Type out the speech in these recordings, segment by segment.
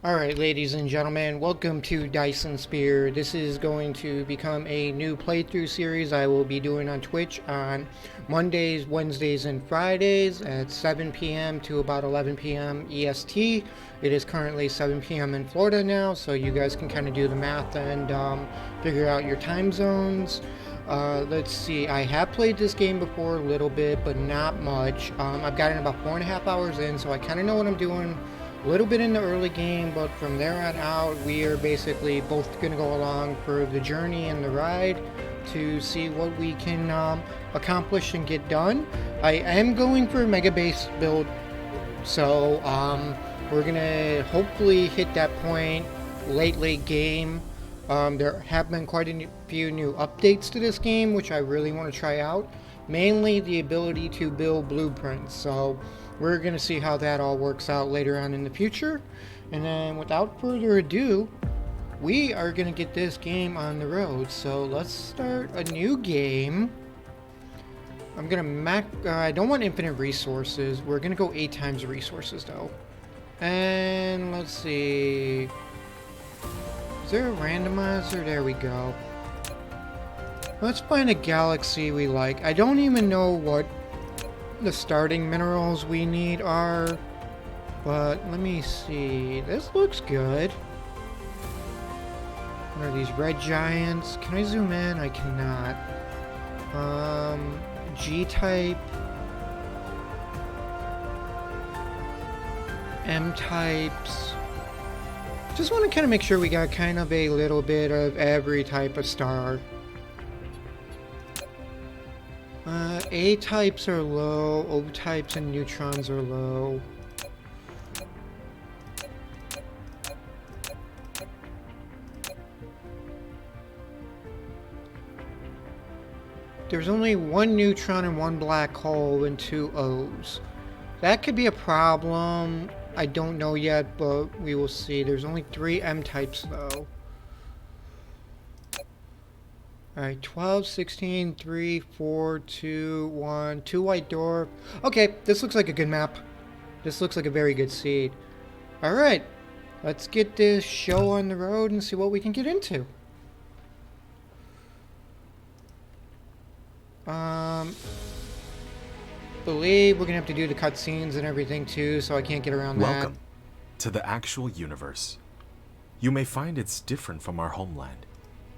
Alright, ladies and gentlemen, welcome to Dyson Spear. This is going to become a new playthrough series I will be doing on Twitch on Mondays, Wednesdays, and Fridays at 7 p.m. to about 11 p.m. EST. It is currently 7 p.m. in Florida now, so you guys can kind of do the math and figure out your time zones. Let's see, I have played this game before a little bit, but not much. I've gotten about 4.5 hours in, so I kind of know what I'm doing. A little bit in the early game, but from there on out, we are basically both going to go along for the journey and the ride to see what we can accomplish and get done. I am going for a mega base build, so we're going to hopefully hit that point late game. There have been quite a few new updates to this game, which I really want to try out. Mainly the ability to build blueprints, so we're going to see how that all works out later on in the future. And then without further ado, we are going to get this game on the road. So let's start a new game. I'm going to I don't want infinite resources. We're going to go 8 times the resources though. And let's see. Is there a randomizer? There we go. Let's find a galaxy we like. I don't even know what the starting minerals we need are, but let me see. This looks good. What are these red giants? Can I zoom in? I cannot. G-type, M-types. Just want to kind of make sure we got kind of a little bit of every type of star. A-types are low, O-types and neutrons are low. There's only 1 neutron and 1 black hole and 2 O's. That could be a problem. I don't know yet, but we will see. There's only 3 M-types though. Alright, 12, 16, 3, 4, 2, 1, 2 white dwarf. Okay, this looks like a good map. This looks like a very good seed. Alright, let's get this show on the road and see what we can get into. Believe we're gonna have to do the cutscenes and everything too, so I can't get around that. Welcome to the actual universe. You may find it's different from our homeland.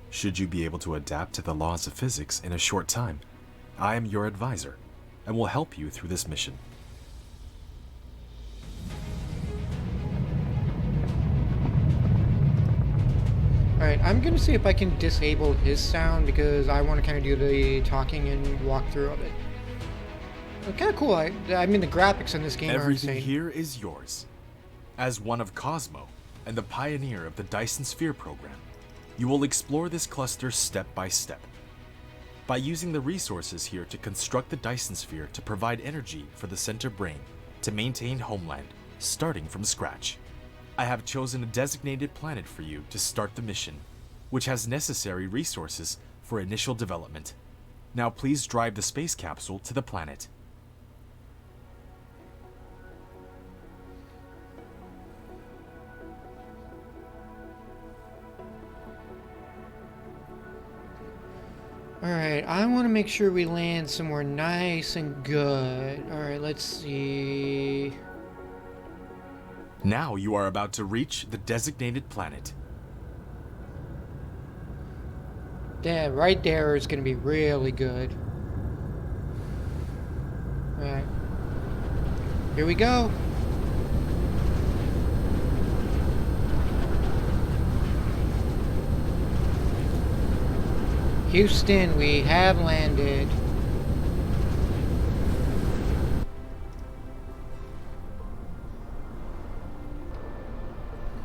Should you be able to adapt to the laws of physics in a short time, I am your advisor and will help you through this mission. Alright, I'm gonna see if I can disable his sound because I want to kind of do the talking and walk through of it. It's kind of cool. I mean, the graphics in this game are insane. Everything here is yours. As one of Cosmo and the pioneer of the Dyson Sphere program, you will explore this cluster step by step. By using the resources here to construct the Dyson Sphere to provide energy for the center brain to maintain homeland, starting from scratch. I have chosen a designated planet for you to start the mission, which has necessary resources for initial development. Now please drive the space capsule to the planet. Alright, I want to make sure we land somewhere nice and good. Alright, let's see. Now you are about to reach the designated planet. Yeah, right there is going to be really good. Alright. Here we go. Houston, we have landed.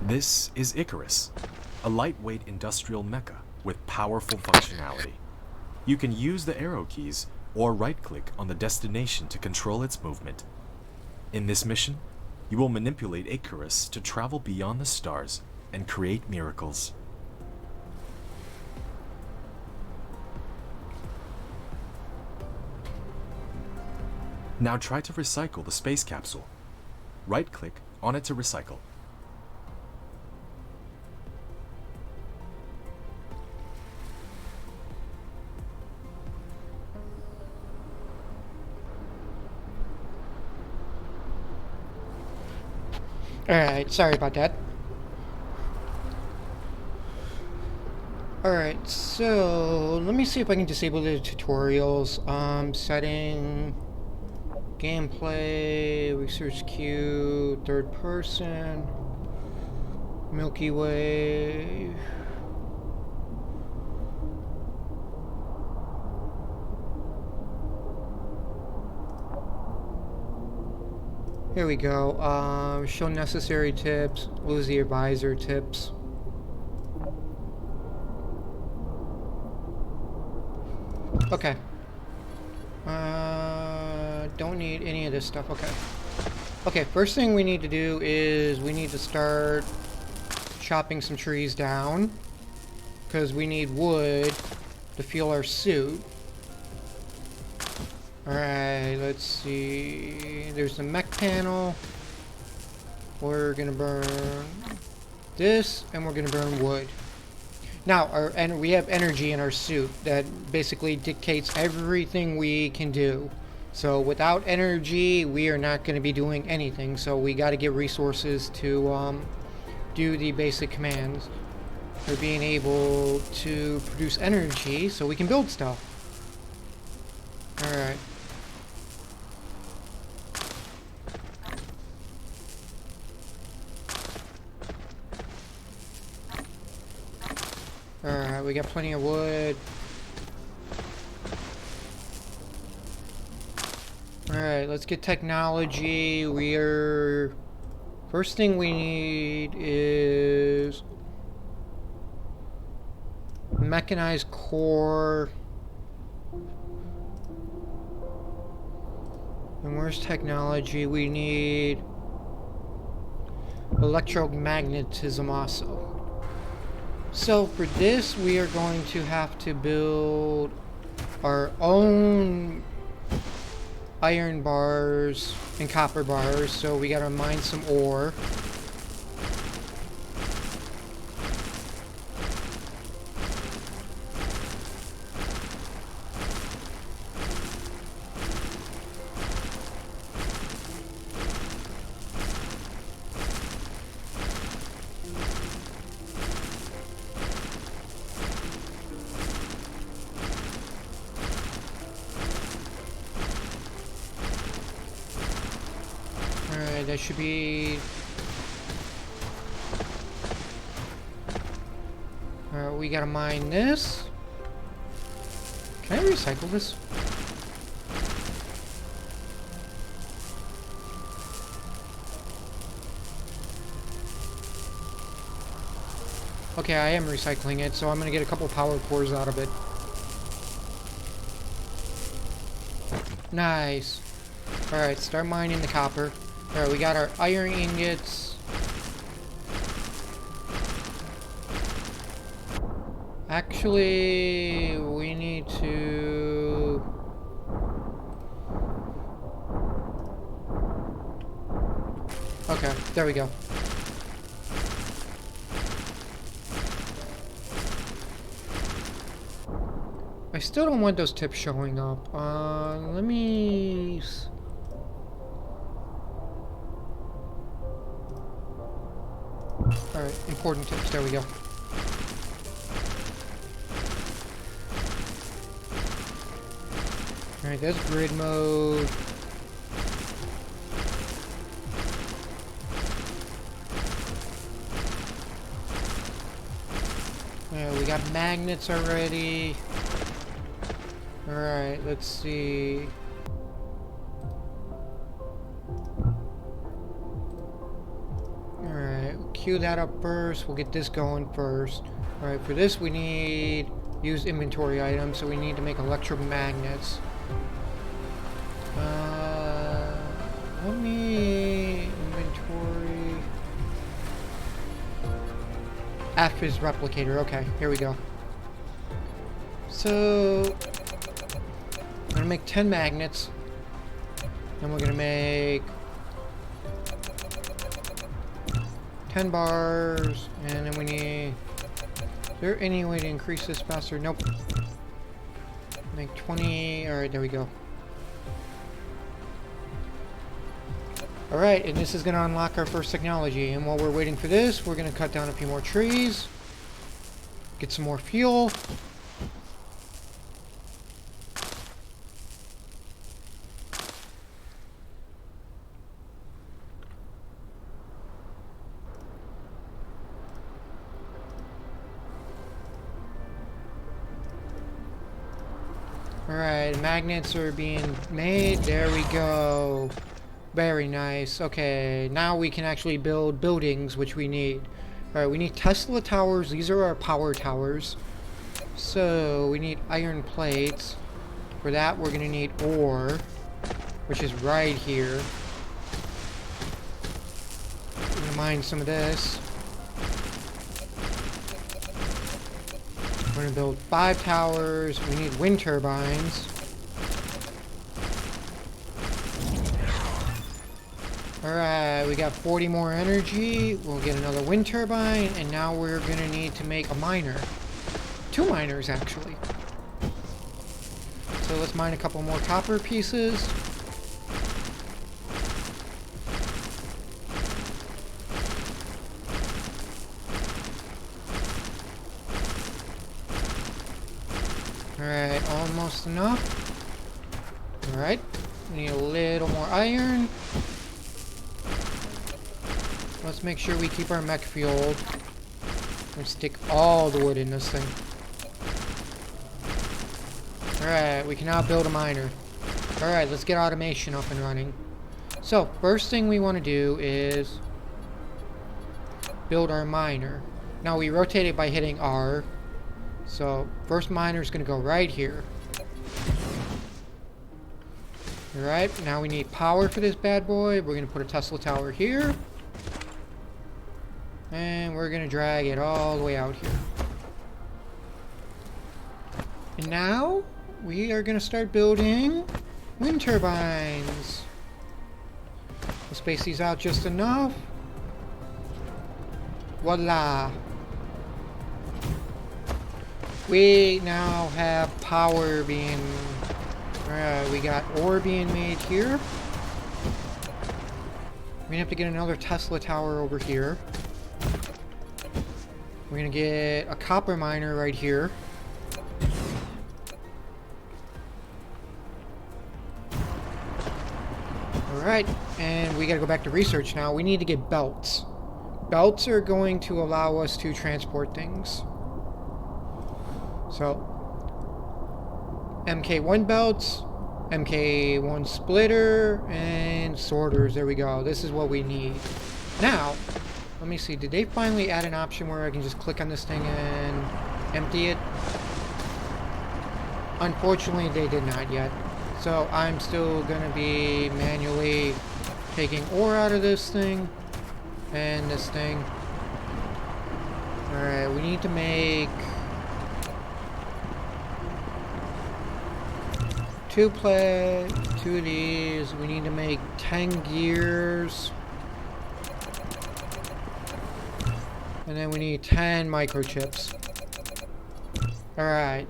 This is Icarus, a lightweight industrial mecha with powerful functionality. You can use the arrow keys or right-click on the destination to control its movement. In this mission, you will manipulate Icarus to travel beyond the stars and create miracles. Now try to recycle the space capsule. Right-click on it to recycle. Alright, sorry about that. Alright, so let me see if I can disable the tutorials. Setting gameplay, research queue, third person, Milky Way. Here we go. Show necessary tips, lose the advisor tips. Okay. Don't need any of this stuff. Okay. Okay, first thing we need to do is we need to start chopping some trees down, because we need wood to fuel our suit. Alright, let's see. There's the mech panel. We're gonna burn this, and we're gonna burn wood. Now, we have energy in our suit that basically dictates everything we can do. So without energy, we are not going to be doing anything. So we got to get resources to do the basic commands. For being able to produce energy so we can build stuff. Alright. Alright, we got plenty of wood. Alright, let's get technology. First thing we need is mechanized core. And where's technology? We need electromagnetism also. So for this, we are going to have to build our own iron bars and copper bars. So we gotta mine some ore. That should be... we gotta mine this. Can I recycle this? Okay, I am recycling it, so I'm gonna get a couple power cores out of it. Nice. Alright, start mining the copper. Alright, we got our iron ingots. Actually, we need to... Okay, there we go. I still don't want those tips showing up. Let me... Alright, important tips, there we go. Alright, that's grid mode. We got magnets already. Alright, let's see. Queue that up first. We'll get this going first. Alright, for this we need use inventory items, so we need to make electromagnets. Let me inventory. F is replicator. Okay, here we go. So I'm gonna make 10 magnets. Then we're gonna make 10 bars, and then we need... Is there any way to increase this faster? Nope. Make 20... Alright, there we go. Alright, and this is going to unlock our first technology. And while we're waiting for this, we're going to cut down a few more trees. Get some more fuel. Alright, magnets are being made. There we go. Very nice. Okay, now we can actually build buildings, which we need. Alright, we need Tesla towers. These are our power towers. So, we need iron plates. For that, we're going to need ore, which is right here. We're going to mine some of this. We're going to build 5 towers. We need wind turbines. Alright, we got 40 more energy. We'll get another wind turbine. And now we're going to need to make a miner. 2 miners, actually. So let's mine a couple more copper pieces. Alright, almost enough. Alright, we need a little more iron. Let's make sure we keep our mech fueled. And stick all the wood in this thing. Alright, we can now build a miner. Alright, let's get automation up and running. So, first thing we want to do is build our miner. Now we rotate it by hitting R. So, first miner is going to go right here. Alright, now we need power for this bad boy. We're going to put a Tesla tower here. And we're going to drag it all the way out here. And now, we are going to start building wind turbines. We'll space these out just enough. Voila. We now have power being... we got ore being made here. We're gonna have to get another Tesla tower over here. We're gonna get a copper miner right here. Alright, and we gotta go back to research now. We need to get belts. Belts are going to allow us to transport things. So, MK1 belts, MK1 splitter, and sorters. There we go. This is what we need. Now, let me see. Did they finally add an option where I can just click on this thing and empty it? Unfortunately, they did not yet. So, I'm still going to be manually taking ore out of this thing and this thing. Alright, we need to make 2 of these. We need to make 10 gears. And then we need 10 microchips. Alright.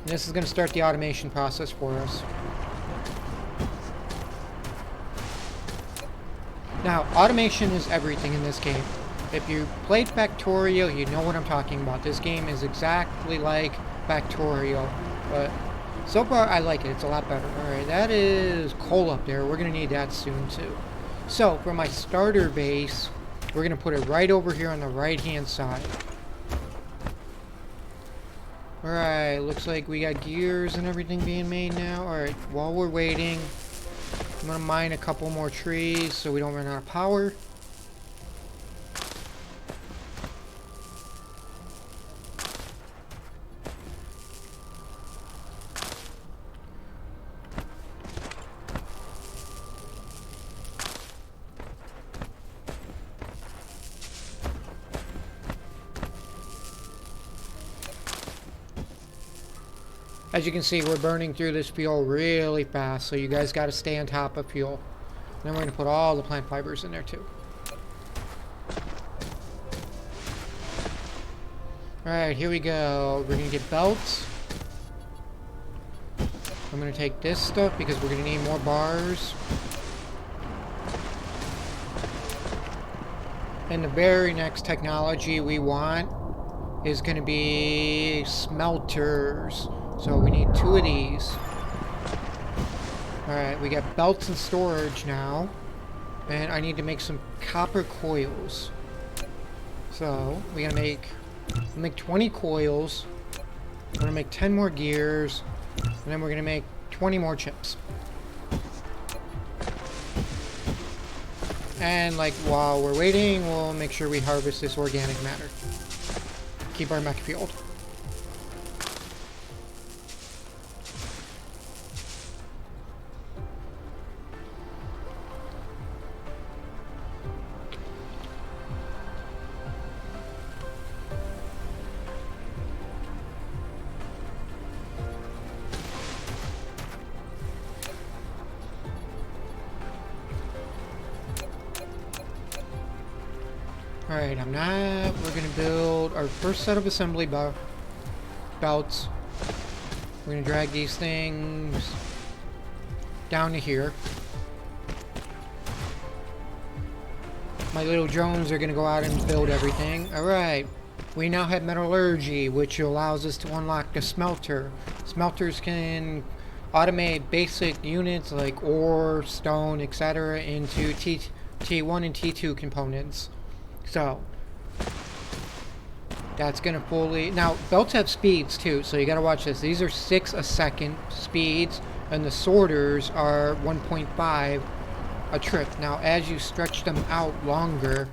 This is going to start the automation process for us. Now, automation is everything in this game. If you played Factorial, you know what I'm talking about. This game is exactly like Factorial. But so far, I like it. It's a lot better. Alright, that is coal up there. We're going to need that soon, too. So, for my starter base, we're going to put it right over here on the right-hand side. Alright, looks like we got gears and everything being made now. Alright, while we're waiting, I'm going to mine a couple more trees so we don't run out of power. As you can see, we're burning through this fuel really fast, so you guys got to stay on top of fuel. Then we're going to put all the plant fibers in there too. Alright, here we go. We're going to get belts. I'm going to take this stuff because we're going to need more bars. And the very next technology we want is going to be smelters. So we need 2 of these. Alright, we got belts and storage now. And I need to make some copper coils. So we gotta make 20 coils. We're gonna make 10 more gears. And then we're gonna make 20 more chips. And like while we're waiting, we'll make sure we harvest this organic matter. Keep our mech fueled. Alright, we're gonna build our first set of assembly belts. We're gonna drag these things down to here. My little drones are gonna go out and build everything. Alright, we now have metallurgy, which allows us to unlock the smelter. Smelters can automate basic units like ore, stone, etc. into T1 and T2 components. So, that's gonna fully... Now, belts have speeds too, so you gotta watch this. These are 6 a second speeds, and the sorters are 1.5 a trip. Now, as you stretch them out longer...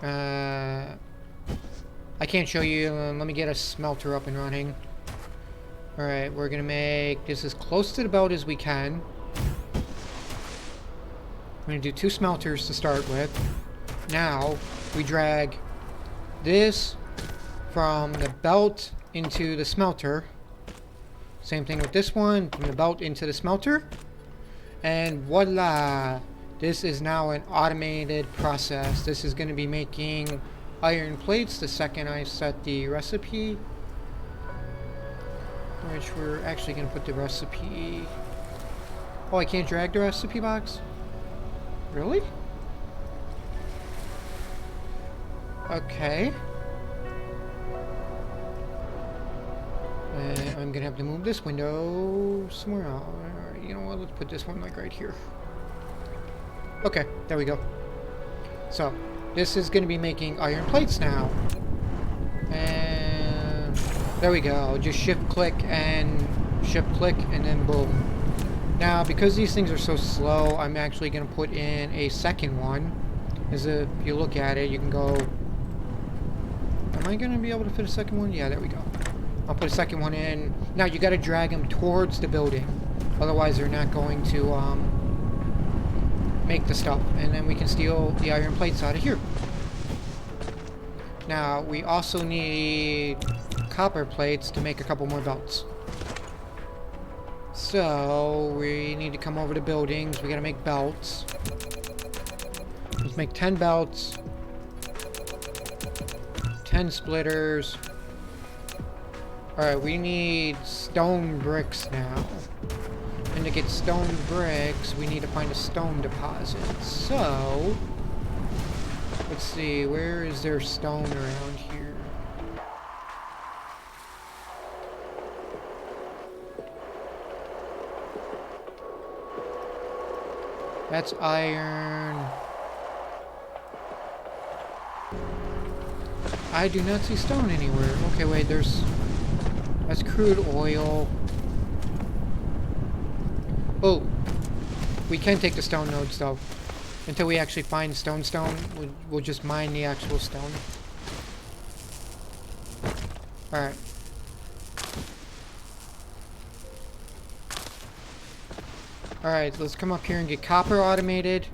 I can't show you. Let me get a smelter up and running. Alright, we're gonna make this as close to the belt as we can. We're gonna do 2 smelters to start with. Now, we drag this from the belt into the smelter. Same thing with this one, from the belt into the smelter. And voila! This is now an automated process. This is going to be making iron plates the second I set the recipe. Which we're actually going to put the recipe... Oh, I can't drag the recipe box? Really? Okay. And I'm gonna have to move this window somewhere else. Alright, you know what? Let's put this one like right here. Okay, there we go. So, this is gonna be making iron plates now. And there we go. Just shift click and then boom. Now, because these things are so slow, I'm actually gonna put in a second one. As if you look at it, you can go... Am I going to be able to fit a second one? Yeah, there we go. I'll put a second one in. Now, you got to drag them towards the building. Otherwise, they're not going to make the stuff. And then we can steal the iron plates out of here. Now, we also need copper plates to make a couple more belts. So, we need to come over to buildings. We got to make belts. Let's make 10 belts. 10 splitters. Alright, we need stone bricks now. And to get stone bricks, we need to find a stone deposit. So, let's see, where is there stone around here? That's iron. I do not see stone anywhere. Okay, wait, that's crude oil. Oh, we can take the stone nodes though. Until we actually find stone, we'll just mine the actual stone. Alright. Alright, let's come up here and get copper automated.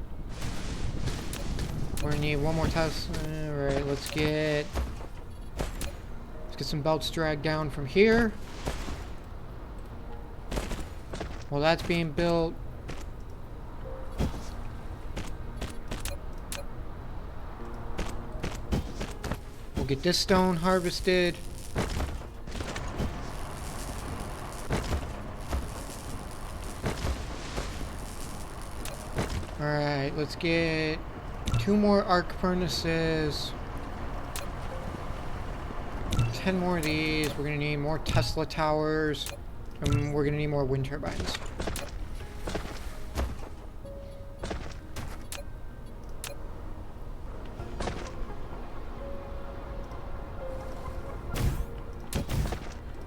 We're gonna need one more test. Alright, let's get some belts dragged down from here. While that's being built, we'll get this stone harvested. Alright, let's get 2 more arc furnaces. 10 more of these. We're going to need more Tesla towers. And we're going to need more wind turbines.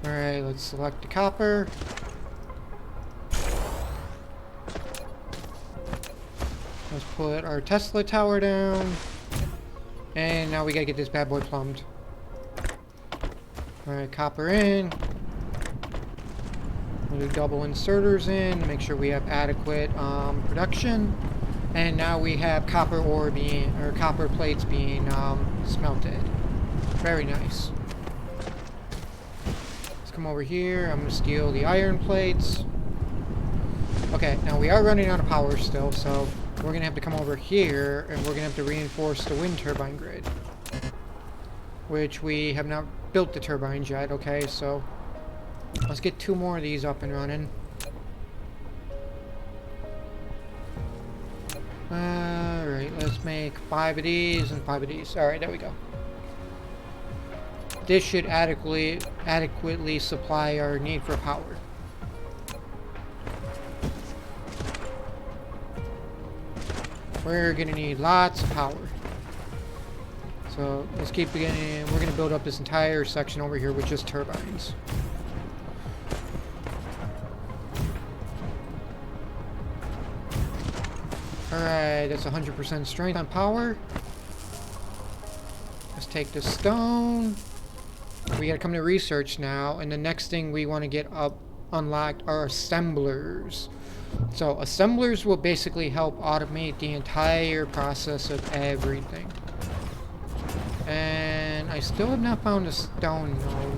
Alright, let's select the copper. Let's put our Tesla tower down. And now we gotta get this bad boy plumbed. Alright, copper in. We'll do double inserters in to make sure we have adequate production. And now we have copper ore being, or copper plates being smelted. Very nice. Let's come over here. I'm gonna steal the iron plates. Okay, now we are running out of power still, so we're gonna have to come over here and we're gonna have to reinforce the wind turbine grid. Which we have not built the turbines yet, okay, so let's get 2 more of these up and running. Alright, let's make 5 of these and 5 of these. Alright, there we go. This should adequately supply our need for power. We're gonna need lots of power. So let's keep beginning. We're gonna build up this entire section over here with just turbines. Alright, that's 100% strength on power. Let's take the stone. We gotta come to research now, and the next thing we want to get up unlocked are assemblers. So assemblers will basically help automate the entire process of everything. And I still have not found a stone node.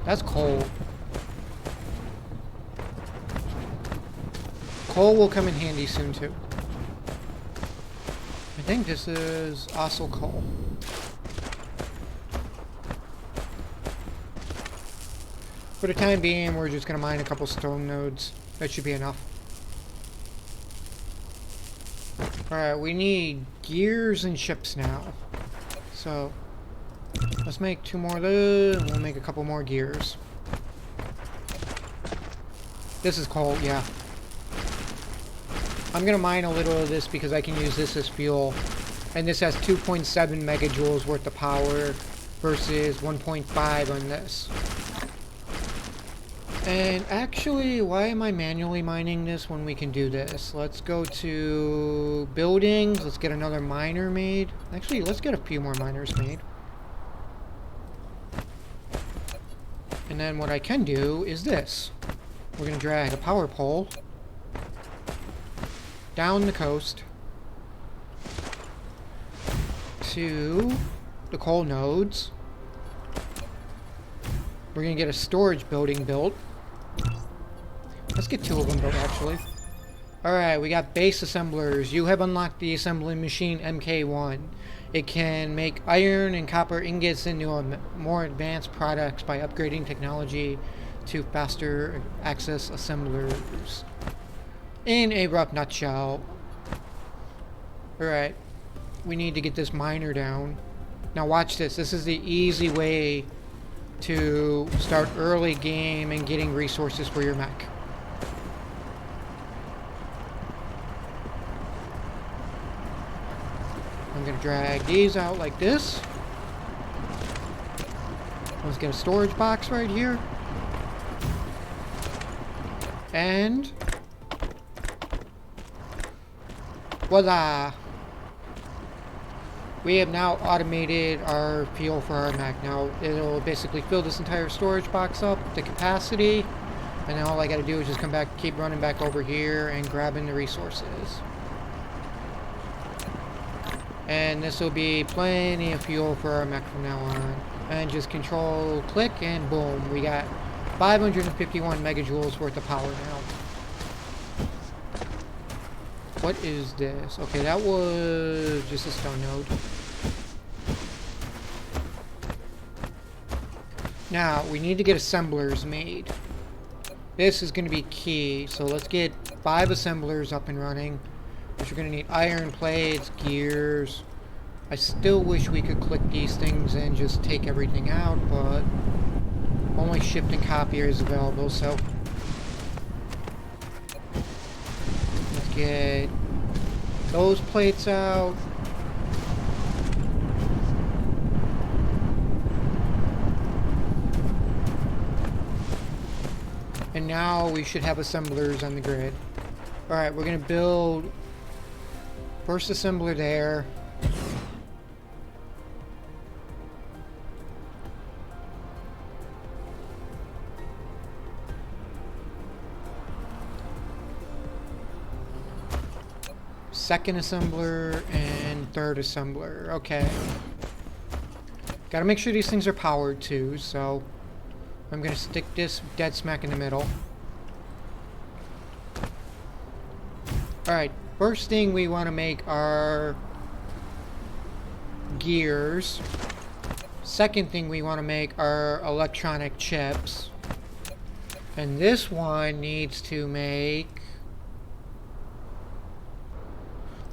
That's coal. Coal will come in handy soon too. I think this is also coal. For the time being, we're just going to mine a couple stone nodes. That should be enough. Alright, we need gears and ships now. So, let's make 2 more of those, and we'll make a couple more gears. This is coal, yeah. I'm going to mine a little of this because I can use this as fuel. And this has 2.7 megajoules worth of power versus 1.5 on this. And actually, why am I manually mining this when we can do this? Let's go to buildings. Let's get another miner made. Actually, let's get a few more miners made. And then what I can do is this. We're going to drag a power pole down the coast to the coal nodes. We're going to get a storage building built. Let's get 2 of them built, actually. Alright, we got base assemblers. You have unlocked the assembling machine MK1. It can make iron and copper ingots into more advanced products by upgrading technology to faster access assemblers. In a rough nutshell. Alright, we need to get this miner down. Now watch this. This is the easy way to start early game and getting resources for your mech. I'm going to drag these out like this. Let's get a storage box right here. And voila! We have now automated our fuel for our mech. Now it'll basically fill this entire storage box up to capacity, and then all I gotta do is just come back, keep running back over here and grabbing the resources. And this will be plenty of fuel for our mech from now on. And just control click and boom, we got 551 megajoules worth of power now. What is this? Okay, that was just a stone node. Now, we need to get assemblers made. This is going to be key. So let's get 5 assemblers up and running. Which we're going to need iron plates, gears. I still wish we could click these things and just take everything out, but only shift and copier is available, so let's get those plates out. And now we should have assemblers on the grid. Alright, we're going to build first assembler there. Second assembler and third assembler. Okay. Gotta make sure these things are powered too, so I'm gonna stick this dead smack in the middle. Alright, first thing we want to make are gears. Second thing we want to make are electronic chips. And this one needs to make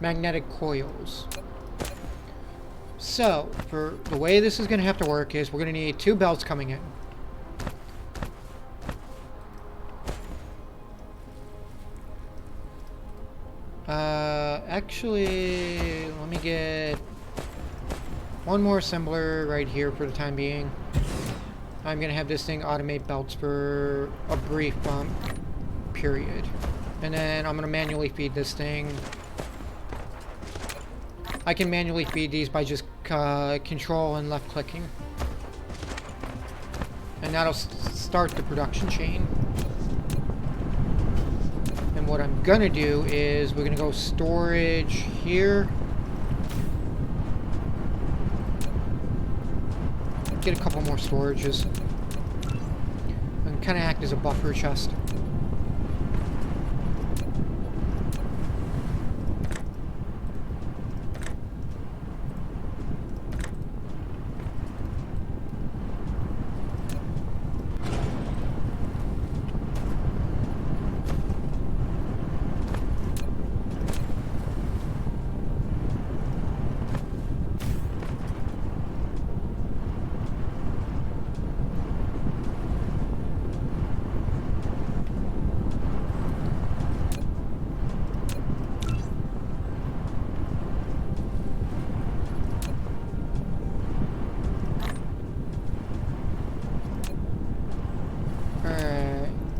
magnetic coils. So, for the way this is going to have to work is we're going to need 2 belts coming in. Actually, let me get one more assembler right here for the time being. I'm going to have this thing automate belts for a brief period. And then I'm going to manually feed this thing. I can manually feed these by just control and left clicking. And that'll start the production chain. And what I'm gonna do is we're gonna go storage here. Get a couple more storages. And kind of act as a buffer chest.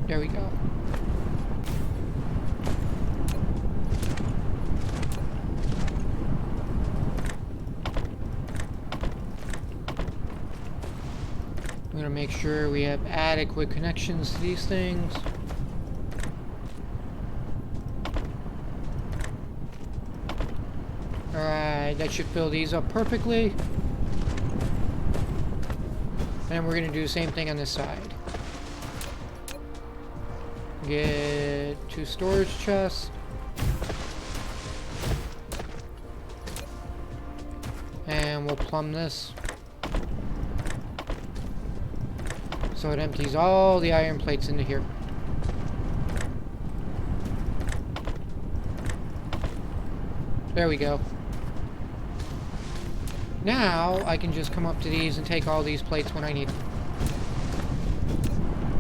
There we go. I'm gonna make sure we have adequate connections to these things. Alright, that should fill these up perfectly. And we're gonna do the same thing on this side. Get 2 storage chests. And we'll plumb this. So it empties all the iron plates into here. There we go. Now I can just come up to these and take all these plates when I need them.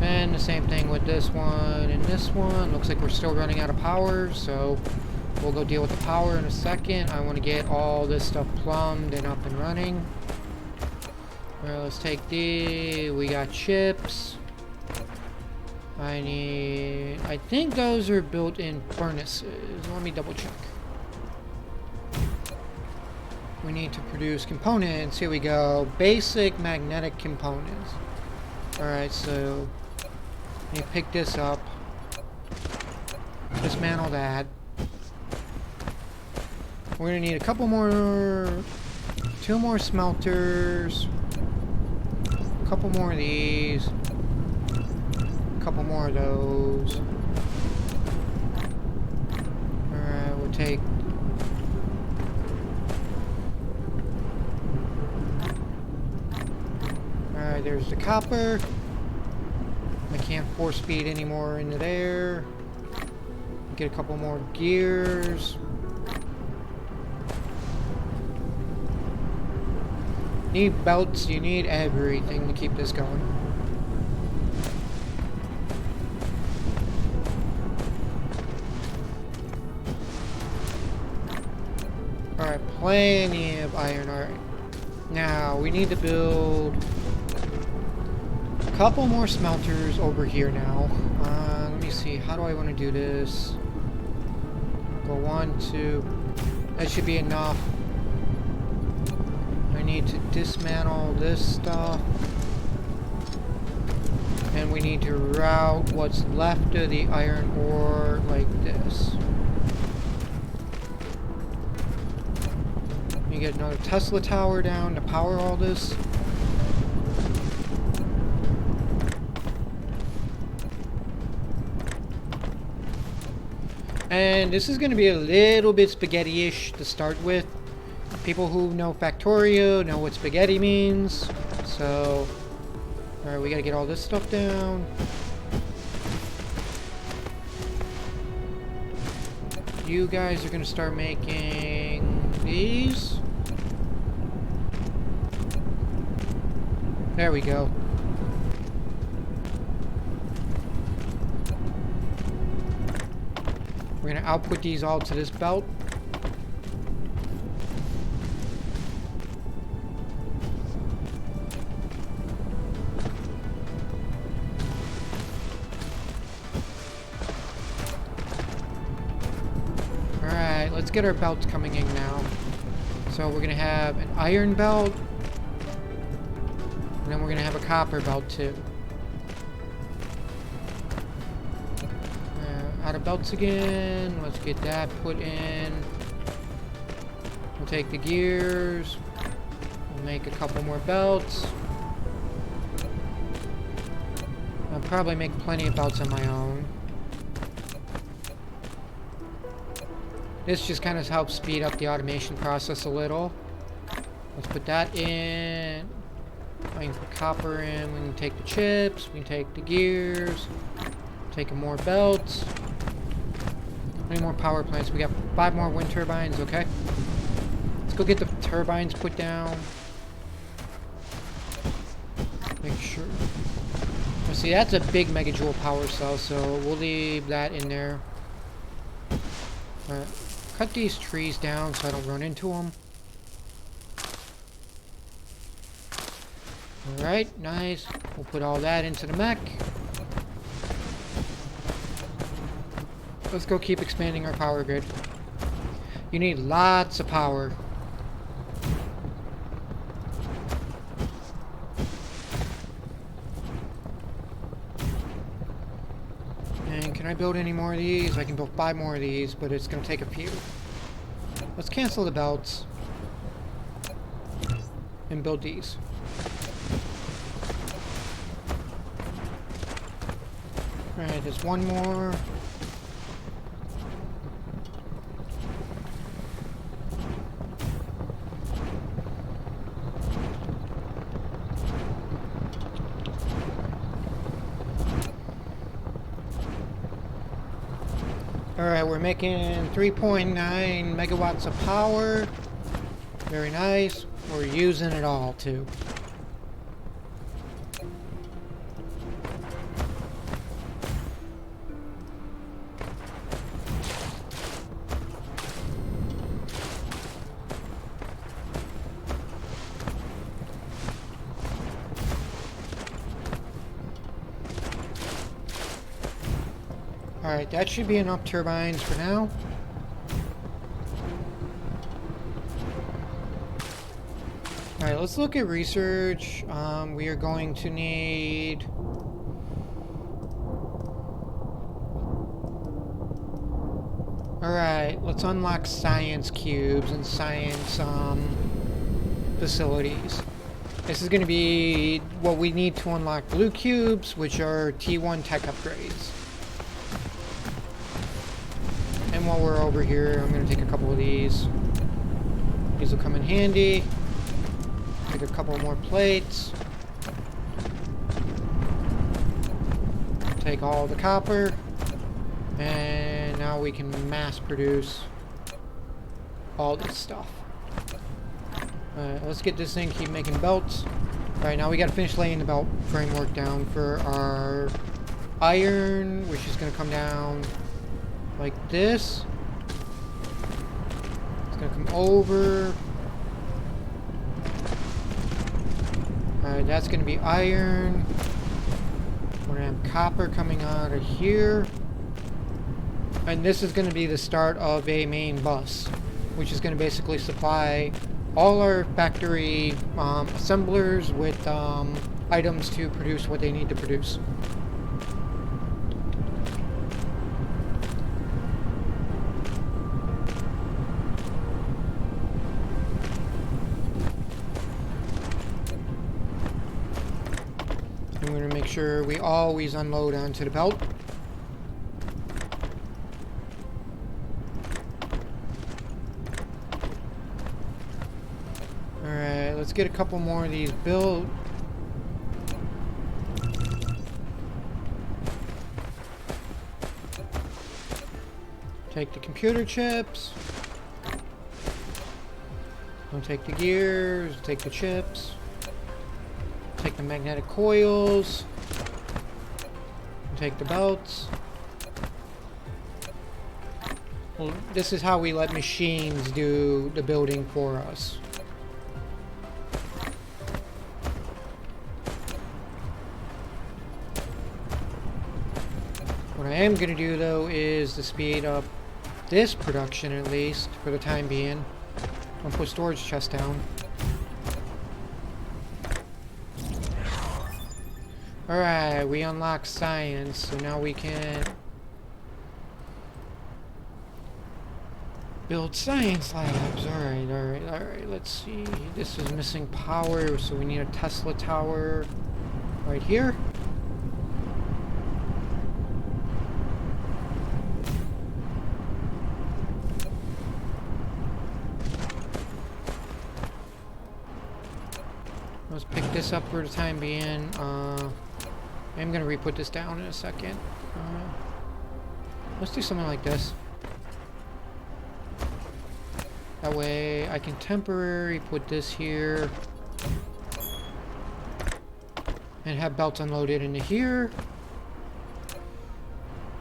And the same thing with this one and this one. Looks like we're still running out of power, so we'll go deal with the power in a second. I want to get all this stuff plumbed and up and running. Well, let's take we got chips. I think those are built in furnaces. Let me double check. We need to produce components. Here we go. Basic magnetic components. Alright, so you pick this up. Dismantle that. We're gonna need a couple more, 2 more smelters, a couple more of these, a couple more of those. Alright, we'll take there's the copper. I can't 4 speed anymore into there. Get a couple more gears. Need belts, you need everything to keep this going. Alright, plenty of iron. Alright. Now, we need to build a couple more smelters over here now. Let me see, how do I want to do this? Go 1, 2. That should be enough. I need to dismantle this stuff. And we need to route what's left of the iron ore like this. You get another Tesla tower down to power all this. And this is going to be a little bit spaghetti-ish to start with. People who know Factorio know what spaghetti means. So, alright, we gotta get all this stuff down. You guys are gonna start making these. There we go. We're gonna output these all to this belt. Alright, let's get our belts coming in now. So we're gonna have an iron belt, and then we're gonna have a copper belt too. Out of belts again. Let's get that put in. We'll take the gears. We'll make a couple more belts. I'll probably make plenty of belts on my own. This just kind of helps speed up the automation process a little. Let's put that in. I can put copper in. We can take the chips. We can take the gears. Take more belts. How many more power plants? We got 5 more wind turbines. Okay. Let's go get the turbines put down. Make sure. Well, see, that's a big megajoule power cell, so we'll leave that in there. Alright. Cut these trees down so I don't run into them. Alright, nice. We'll put all that into the mech. Let's go keep expanding our power grid. You need lots of power. And can I build any more of these? I can build 5 more of these, but it's going to take a few. Let's cancel the belts. And build these. Alright, there's one more. Alright, we're making 3.9 megawatts of power. Very nice. We're using it all, too. Alright, that should be enough turbines for now. Alright, let's look at research. We are going to need... Alright, let's unlock science cubes and science facilities. This is going to be what we need to unlock blue cubes, which are T1 tech upgrades. And while we're over here, I'm going to take a couple of these. These will come in handy. Take a couple more plates. Take all the copper. And now we can mass produce all this stuff. Alright, let's get this thing, keep making belts. Alright, now we gotta finish laying the belt framework down for our iron, which is gonna come down like this. It's gonna come over. Alright, that's gonna be iron. We're gonna have copper coming out of here. And this is gonna be the start of a main bus, which is gonna basically supply all our factory assemblers with items to produce what they need to produce. And we're going to make sure we always unload onto the belt. Alright, let's get a couple more of these built. Take the computer chips. We'll take the gears, take the chips. Take the magnetic coils. Take the belts. Well, this is how we let machines do the building for us. What I am going to do, though, is to speed up this production, at least, for the time being. I'll put storage chest down. Alright, we unlock science, so now we can build science labs. Alright, let's see. This is missing power, so we need a Tesla tower right here. Let's pick this up for the time being. I'm gonna re-put this down in a second. Let's do something like this. That way I can temporarily put this here and have belts unloaded into here.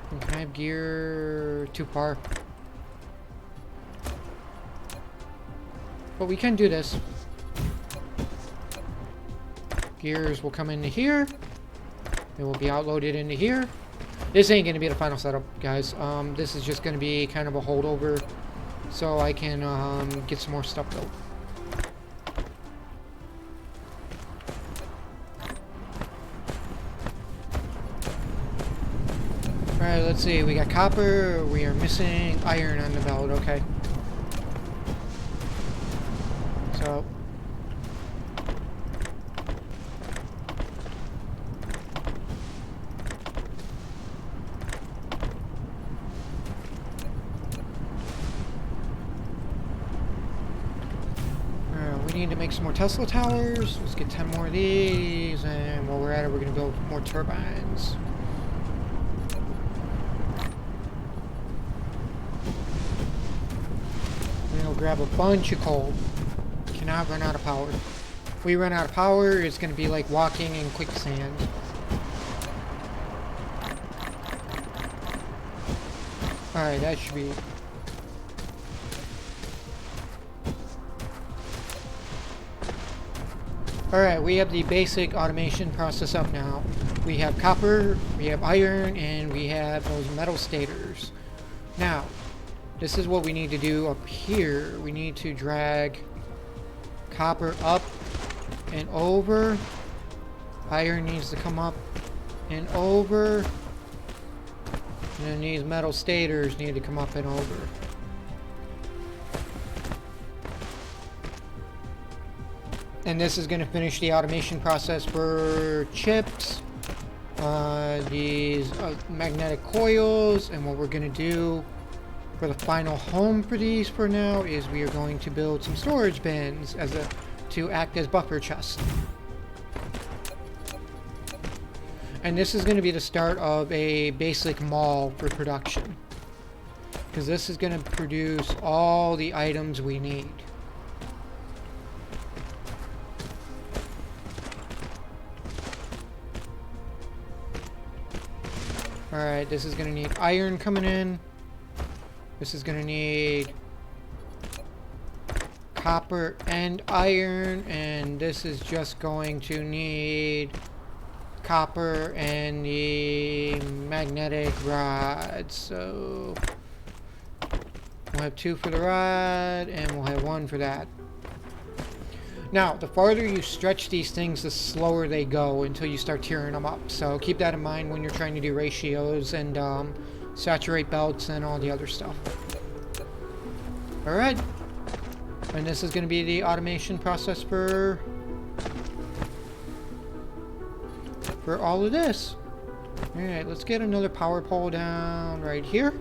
And can I have gear too far? But we can do this. Gears will come into here. It will be outloaded into here. This ain't going to be the final setup, guys. This is just going to be kind of a holdover so I can get some more stuff built. Alright, let's see. We got copper. We are missing iron on the belt. Okay. So... we need to make some more Tesla towers. Let's get 10 more of these, and while we're at it, we're going to build more turbines. We're going to grab a bunch of coal. Cannot run out of power. If we run out of power, it's going to be like walking in quicksand. Alright, that should be... Alright, we have the basic automation process up now. We have copper, we have iron, and we have those metal stators. Now, this is what we need to do up here. We need to drag copper up and over. Iron needs to come up and over. And then these metal stators need to come up and over. And this is going to finish the automation process for chips, these magnetic coils, and what we're going to do for the final home for these for now is we are going to build some storage bins to act as buffer chests. And this is going to be the start of a basic mall for production. Because this is going to produce all the items we need. Alright, this is going to need iron coming in. This is going to need copper and iron. And this is just going to need copper and the magnetic rod. So we'll have 2 for the rod and we'll have 1 for that. Now, the farther you stretch these things, the slower they go until you start tearing them up. So keep that in mind when you're trying to do ratios and saturate belts and all the other stuff. Alright. And this is going to be the automation process for all of this. Alright, let's get another power pole down right here.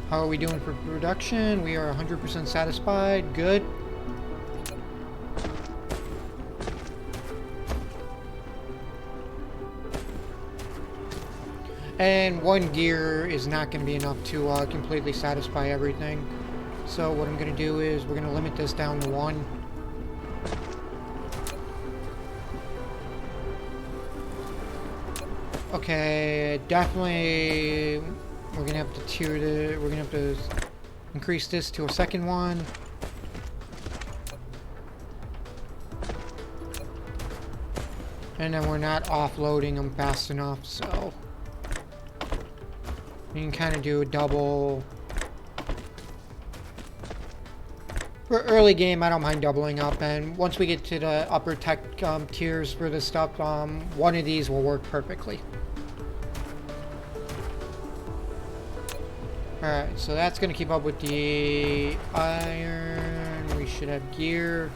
How are we doing for production? We are 100% satisfied. Good. And 1 gear is not going to be enough to completely satisfy everything. So what I'm going to do is we're going to limit this down to 1. Okay, definitely we're gonna have to we're gonna have to increase this to a second one. And then we're not offloading them fast enough, so you can kind of do a double. For early game, I don't mind doubling up, and once we get to the upper tech tiers for this stuff, one of these will work perfectly. Alright, so that's going to keep up with the iron. We should have gear.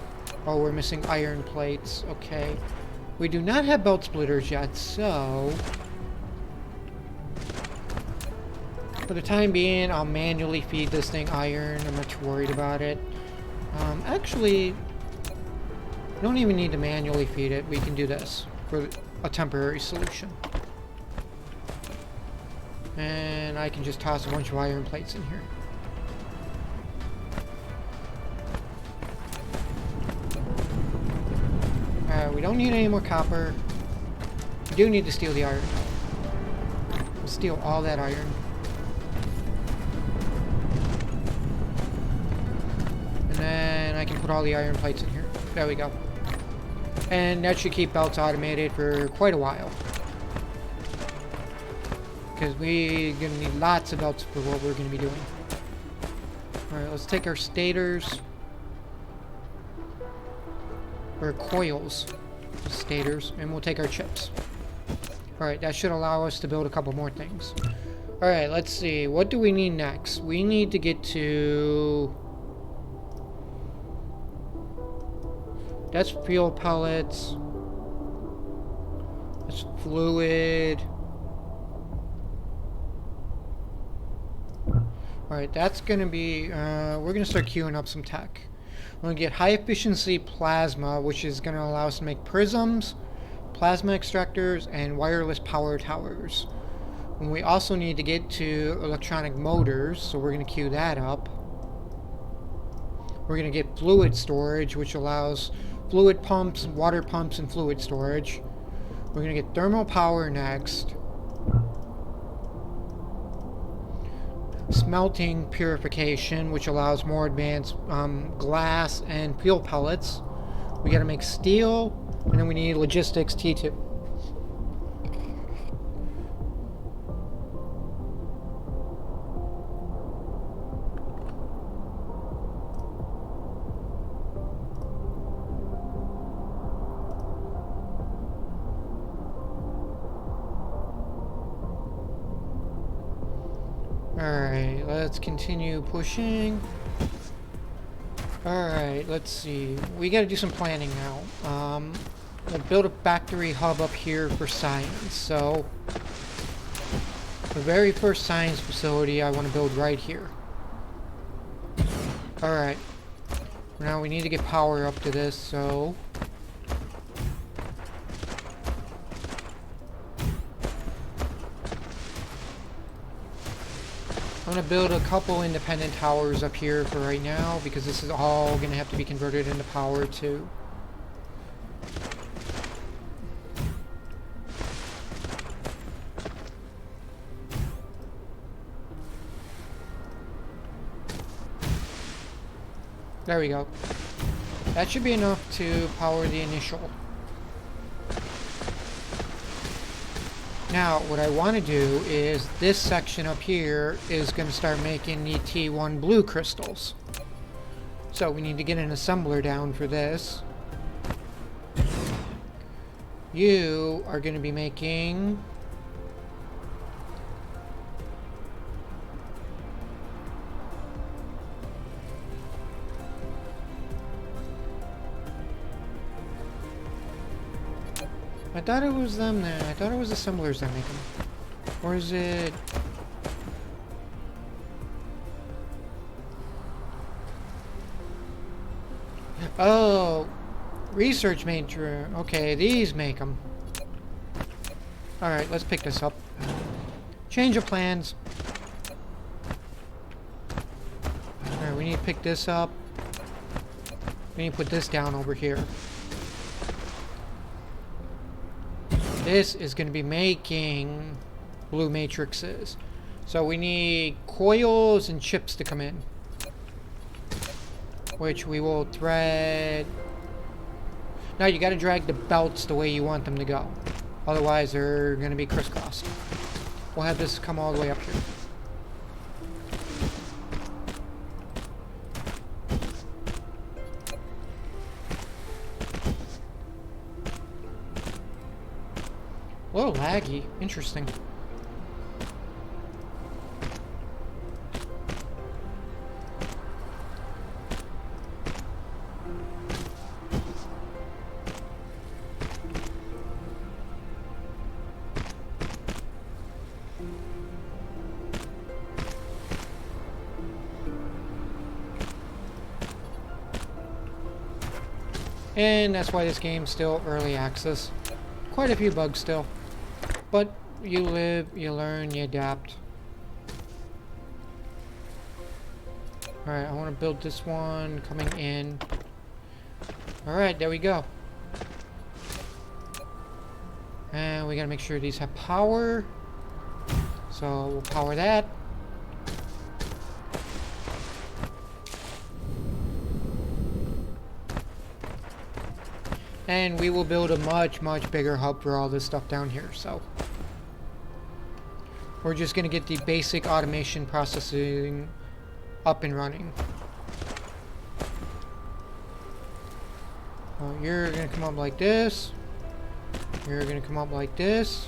Oh, we're missing iron plates. Okay. We do not have belt splitters yet, so for the time being, I'll manually feed this thing iron. I'm not too worried about it. Actually, we don't even need to manually feed it. We can do this for a temporary solution. And I can just toss a bunch of iron plates in here. Alright, we don't need any more copper. We do need to steal the iron. We'll steal all that iron. And then I can put all the iron plates in here. There we go. And that should keep belts automated for quite a while. Because we're going to need lots of belts for what we're going to be doing. Alright, let's take our stators. Or coils. Stators. And we'll take our chips. Alright, that should allow us to build a couple more things. Alright, let's see. What do we need next? We need to get to... That's fuel pellets. That's fluid. Alright, that's going to be, we're going to start queuing up some tech. We're going to get high efficiency plasma, which is going to allow us to make prisms, plasma extractors, and wireless power towers. And we also need to get to electronic motors, so we're going to queue that up. We're going to get fluid storage, which allows fluid pumps, water pumps, and fluid storage. We're going to get thermal power next. Smelting purification, which allows more advanced glass and fuel pellets. We gotta make steel, and then we need logistics T2. Alright, let's continue pushing. Alright, let's see. We gotta do some planning now. We'll build a factory hub up here for science. So, the very first science facility I want to build right here. Alright. Now we need to get power up to this, so... I'm going to build a couple independent towers up here for right now, because this is all going to have to be converted into power too. There we go. That should be enough to power the initial. Now, what I want to do is this section up here is going to start making the T1 blue crystals. So we need to get an assembler down for this. You are going to be making... I thought it was them there. I thought it was assemblers that make them. Or is it... Oh, research major. Okay, these make them. Alright, let's pick this up. Change of plans. Alright, we need to pick this up. We need to put this down over here. This is going to be making blue matrices. So we need coils and chips to come in, which we will thread. Now you got to drag the belts the way you want them to go. Otherwise they're going to be crisscrossed. We'll have this come all the way up here. A little laggy. Interesting. And that's why this game's still early access. Quite a few bugs still. But you live, you learn, you adapt. Alright, I want to build this one coming in. Alright, there we go. And we gotta make sure these have power. So we'll power that. And we will build a much, much bigger hub for all this stuff down here, so. We're just going to get the basic automation processing up and running. You're going to come up like this. You're going to come up like this.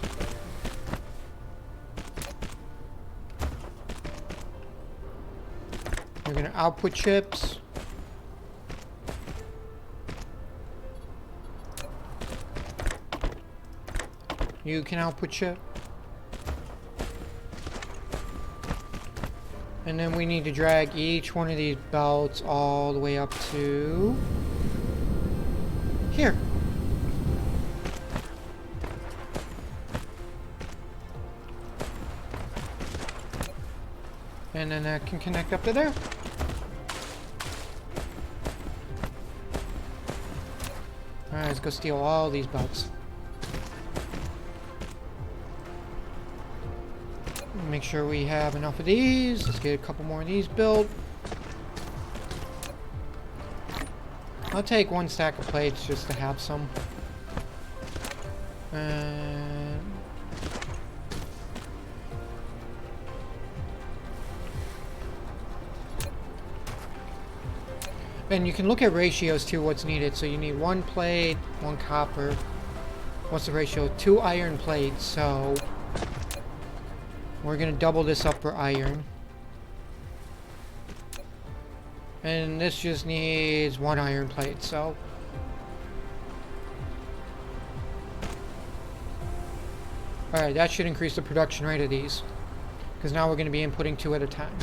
You're going to output chips. You can output chip. And then we need to drag each one of these belts all the way up to here. And then that can connect up to there. Alright, let's go steal all these belts. Make sure we have enough of these. Let's get a couple more of these built. I'll take one stack of plates just to have some. And you can look at ratios too, what's needed. So you need 1 plate, 1 copper. What's the ratio? 2 iron plates, so we're gonna double this up for iron. And this just needs 1 iron plate, so. Alright, that should increase the production rate of these. Because now we're gonna be inputting 2 at a time.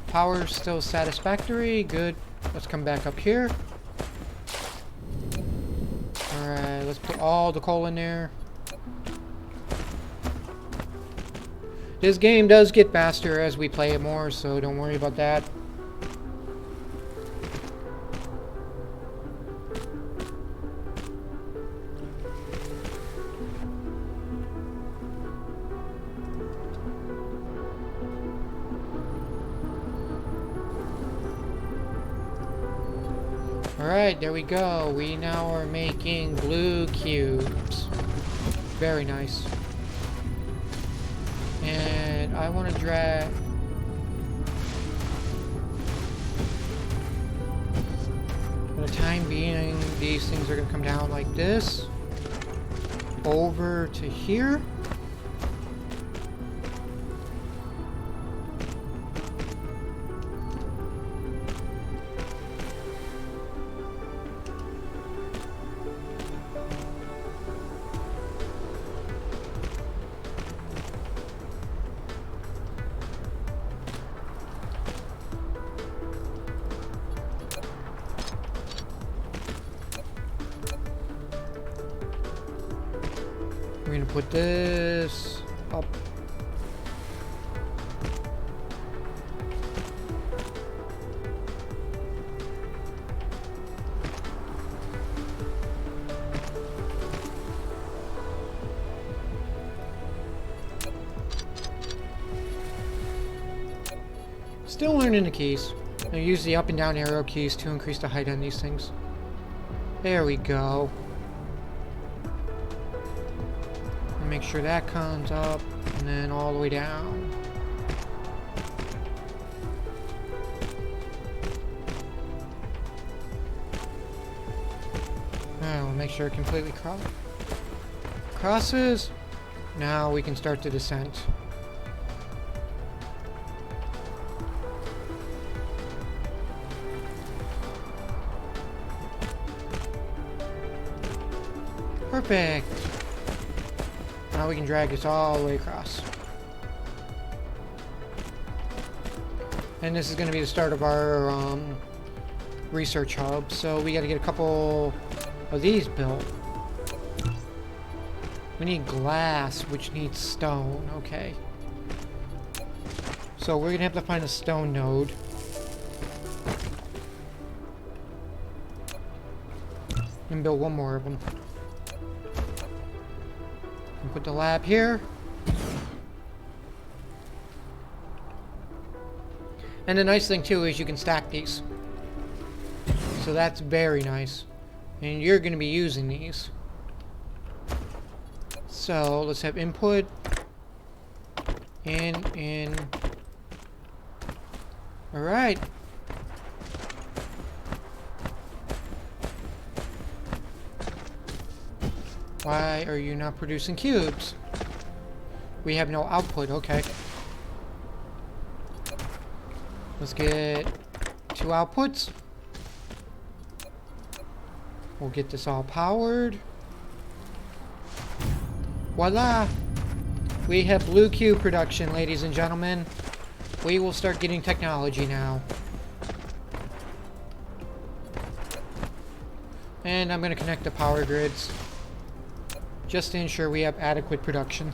Power still satisfactory, good. Let's come back up here. Alright, let's put all the coal in there. This game does get faster as we play it more, so don't worry about that. Alright, there we go. We now are making blue cubes. Very nice. And I want to drag... For the time being, these things are going to come down like this. Over to here. We're gonna put this up. Still learning the keys. I use the up and down arrow keys to increase the height on these things. There we go. Make sure that comes up and then all the way down. We'll make sure it completely crosses. Now we can start the descent. Perfect. Now we can drag this all the way across. And this is going to be the start of our research hub. So we got to get a couple of these built. We need glass, which needs stone. Okay. So we're going to have to find a stone node. And build one more of them. Put the lab here. And the nice thing too is you can stack these. So that's very nice. And you're going to be using these. So let's have input. In. Alright. Why are you not producing cubes? We have no output, okay. Let's get 2 outputs. We'll get this all powered. Voila! We have blue cube production, ladies and gentlemen. We will start getting technology now. And I'm going to connect the power grids, just to ensure we have adequate production.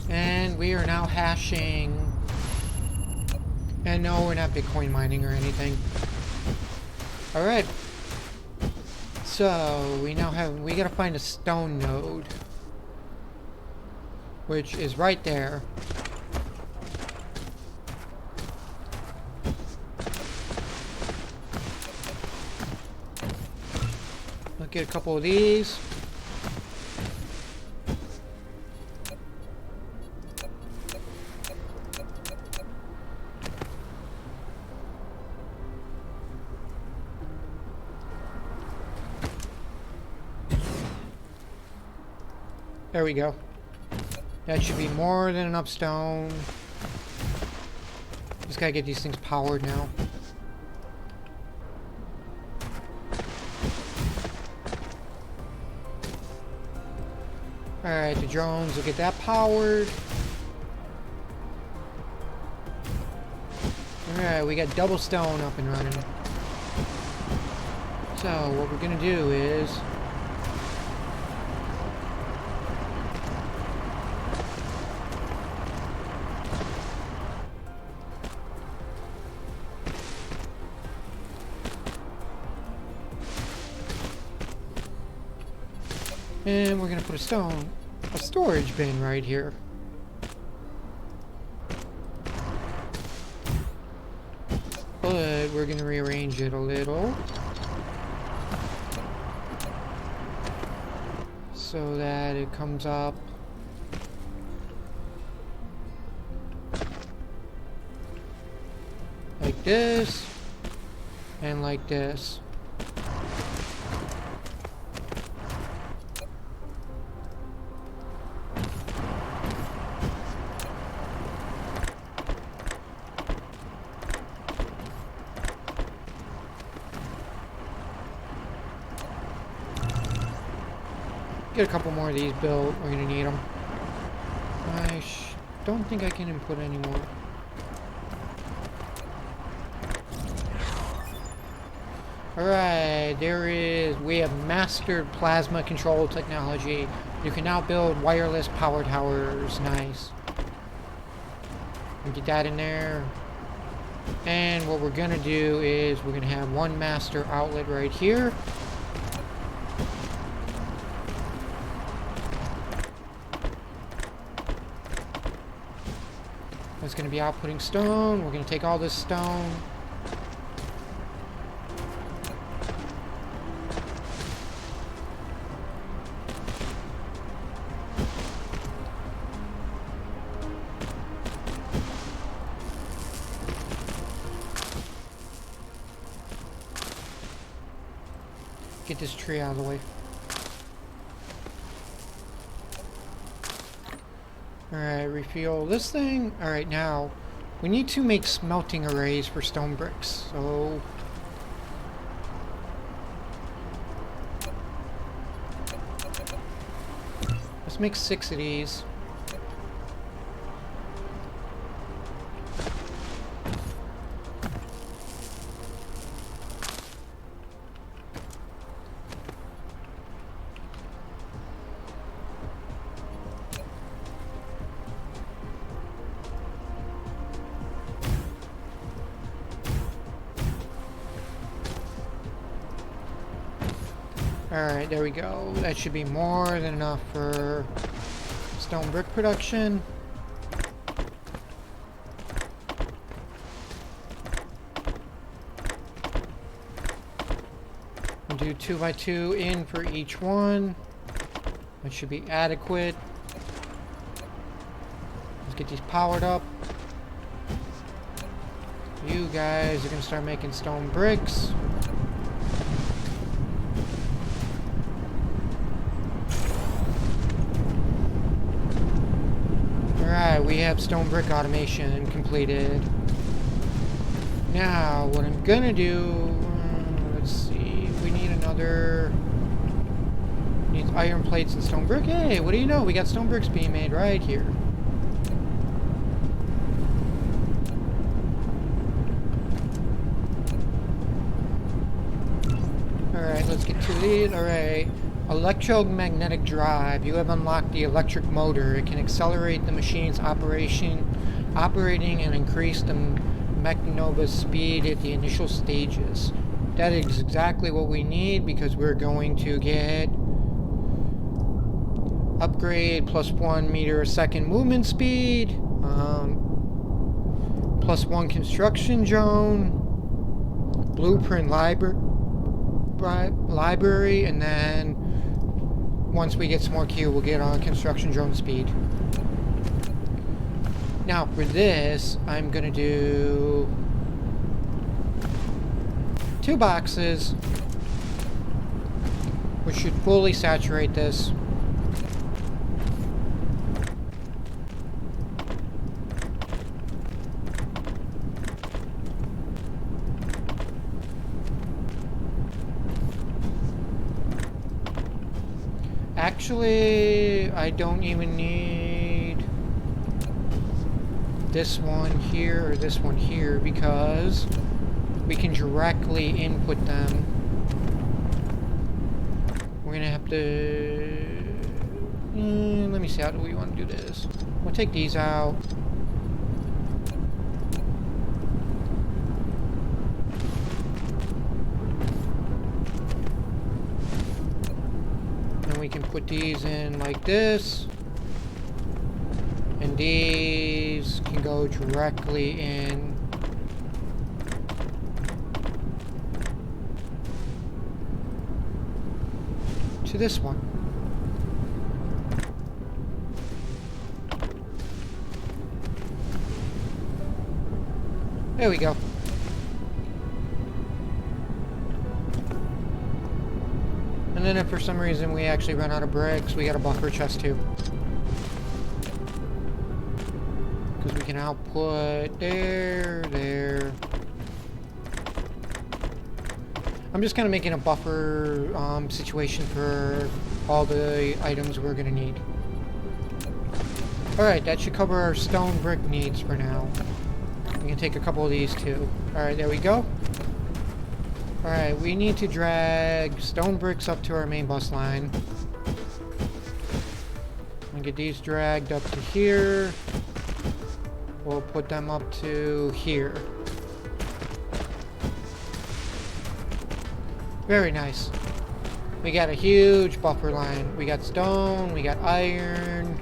And we are now hashing. And no, we're not Bitcoin mining or anything. Alright. So, we gotta find a stone node. Which is right there. Let's get a couple of these. There we go. That should be more than enough stone. Just gotta get these things powered now. Alright, the drones will get that powered. Alright, we got double stone up and running. So, what we're gonna do is... and we're gonna put a storage bin right here. But we're gonna rearrange it a little so that it comes up like this and like this. Get a couple more of these built. We're gonna need them. I don't think I can input anymore. Alright, we have mastered plasma control technology. You can now build wireless power towers. Nice. Get that in there. And what we're gonna do is we're gonna have one master outlet right here. It's going to be outputting stone. We're going to take all this stone. Get this tree out of the way. Alright, refuel this thing. Alright, now we need to make smelting arrays for stone bricks. So let's make 6 of these. Alright, there we go. That should be more than enough for stone brick production. We'll do 2x2 in for each one. That should be adequate. Let's get these powered up. You guys are going to start making stone bricks. Alright, we have stone brick automation completed. Now, what I'm gonna do... let's see... we need another... needs iron plates and stone brick. Hey, what do you know? We got stone bricks being made right here. Alright, let's get to these. Alright. Electromagnetic drive. You have unlocked the electric motor. It can accelerate the machine's operating and increase the Mechanova's speed at the initial stages. That is exactly what we need because we're going to get upgrade +1 meter a second movement speed, +1 construction zone, blueprint library, and then once we get some more Q, we'll get on construction drone speed. Now for this, I'm gonna do 2 boxes, which should fully saturate this. Actually, I don't even need this one here or this one here because we can directly input them. We're gonna have to... let me see, how do we want to do this? We'll take these out. And we can put these in like this. And these can go directly in. To this one. There we go. And then if for some reason we actually run out of bricks, we got a buffer chest too. Because we can output there, there. I'm just kind of making a buffer situation for all the items we're going to need. Alright, that should cover our stone brick needs for now. We can take a couple of these too. Alright, there we go. Alright, we need to drag stone bricks up to our main bus line. And get these dragged up to here. We'll put them up to here. Very nice. We got a huge buffer line. We got stone, we got iron.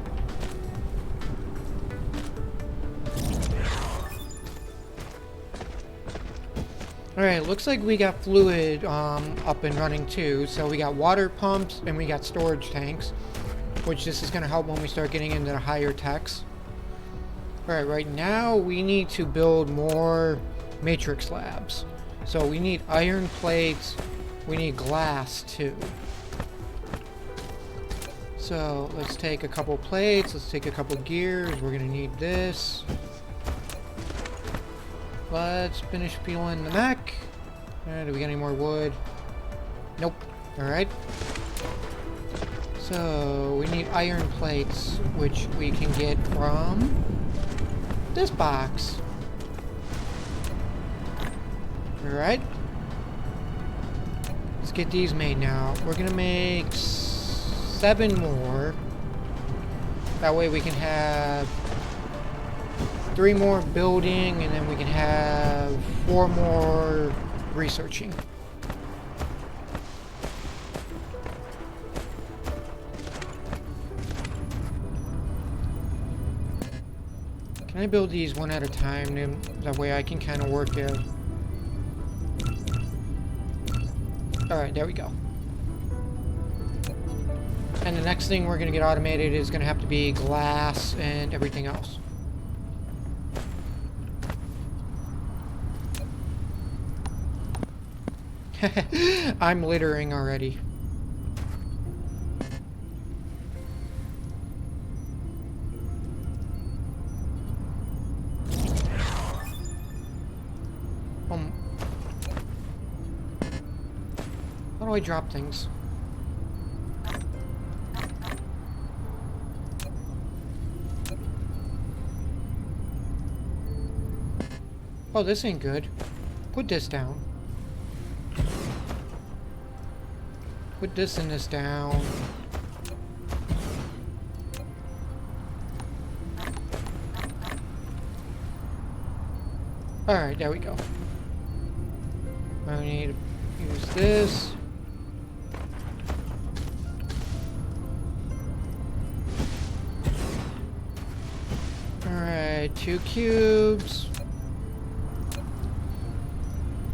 Alright, looks like we got fluid up and running too. So we got water pumps and we got storage tanks, which this is going to help when we start getting into the higher techs. Alright, right now we need to build more matrix slabs. So we need iron plates. We need glass too. So let's take a couple plates, let's take a couple gears, we're gonna need this. Let's finish peeling the mech. Do we got any more wood? Nope. Alright. So we need iron plates, which we can get from this box. Alright. Let's get these made now. We're gonna make 7 more. That way we can have 3 more building, and then we can have 4 more researching. Can I build these one at a time? That way I can kind of work it. Alright, there we go. And the next thing we're going to get automated is going to have to be glass and everything else. I'm littering already. How do I drop things? Oh, this ain't good. Put this down. Put this and this down. Alright, there we go. I need to use this. Alright, 2 cubes.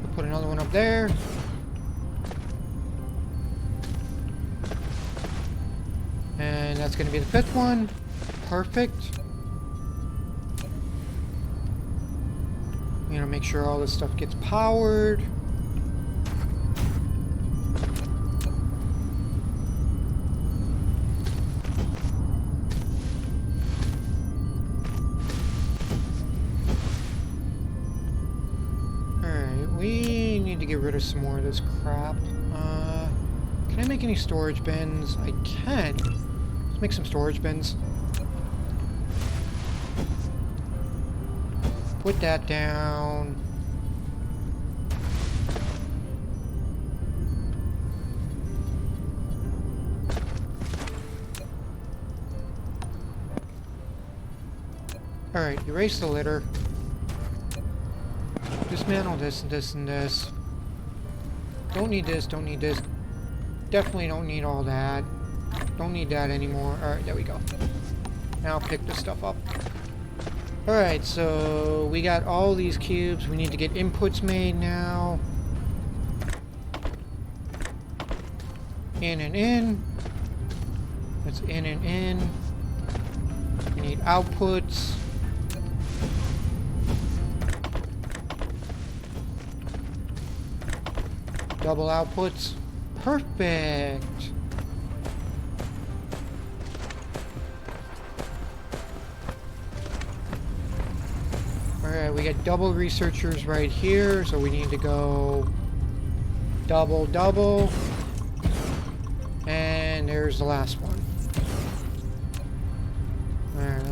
We'll put another one up there. And that's going to be the 5th one. Perfect. I'm going to make sure all this stuff gets powered. Alright, we need to get rid of some more of this crap. Can I make any storage bins? I can. Let's make some storage bins. Put that down. Alright, erase the litter. Dismantle this and this and this. Don't need this, don't need this. Definitely don't need all that. Don't need that anymore. Alright, there we go. Now pick this stuff up. Alright, so we got all these cubes. We need to get inputs made now. In and in. That's in and in. We need outputs. Double outputs. Perfect. Alright, we got double researchers right here, so we need to go double, double. And there's the last one. Alright,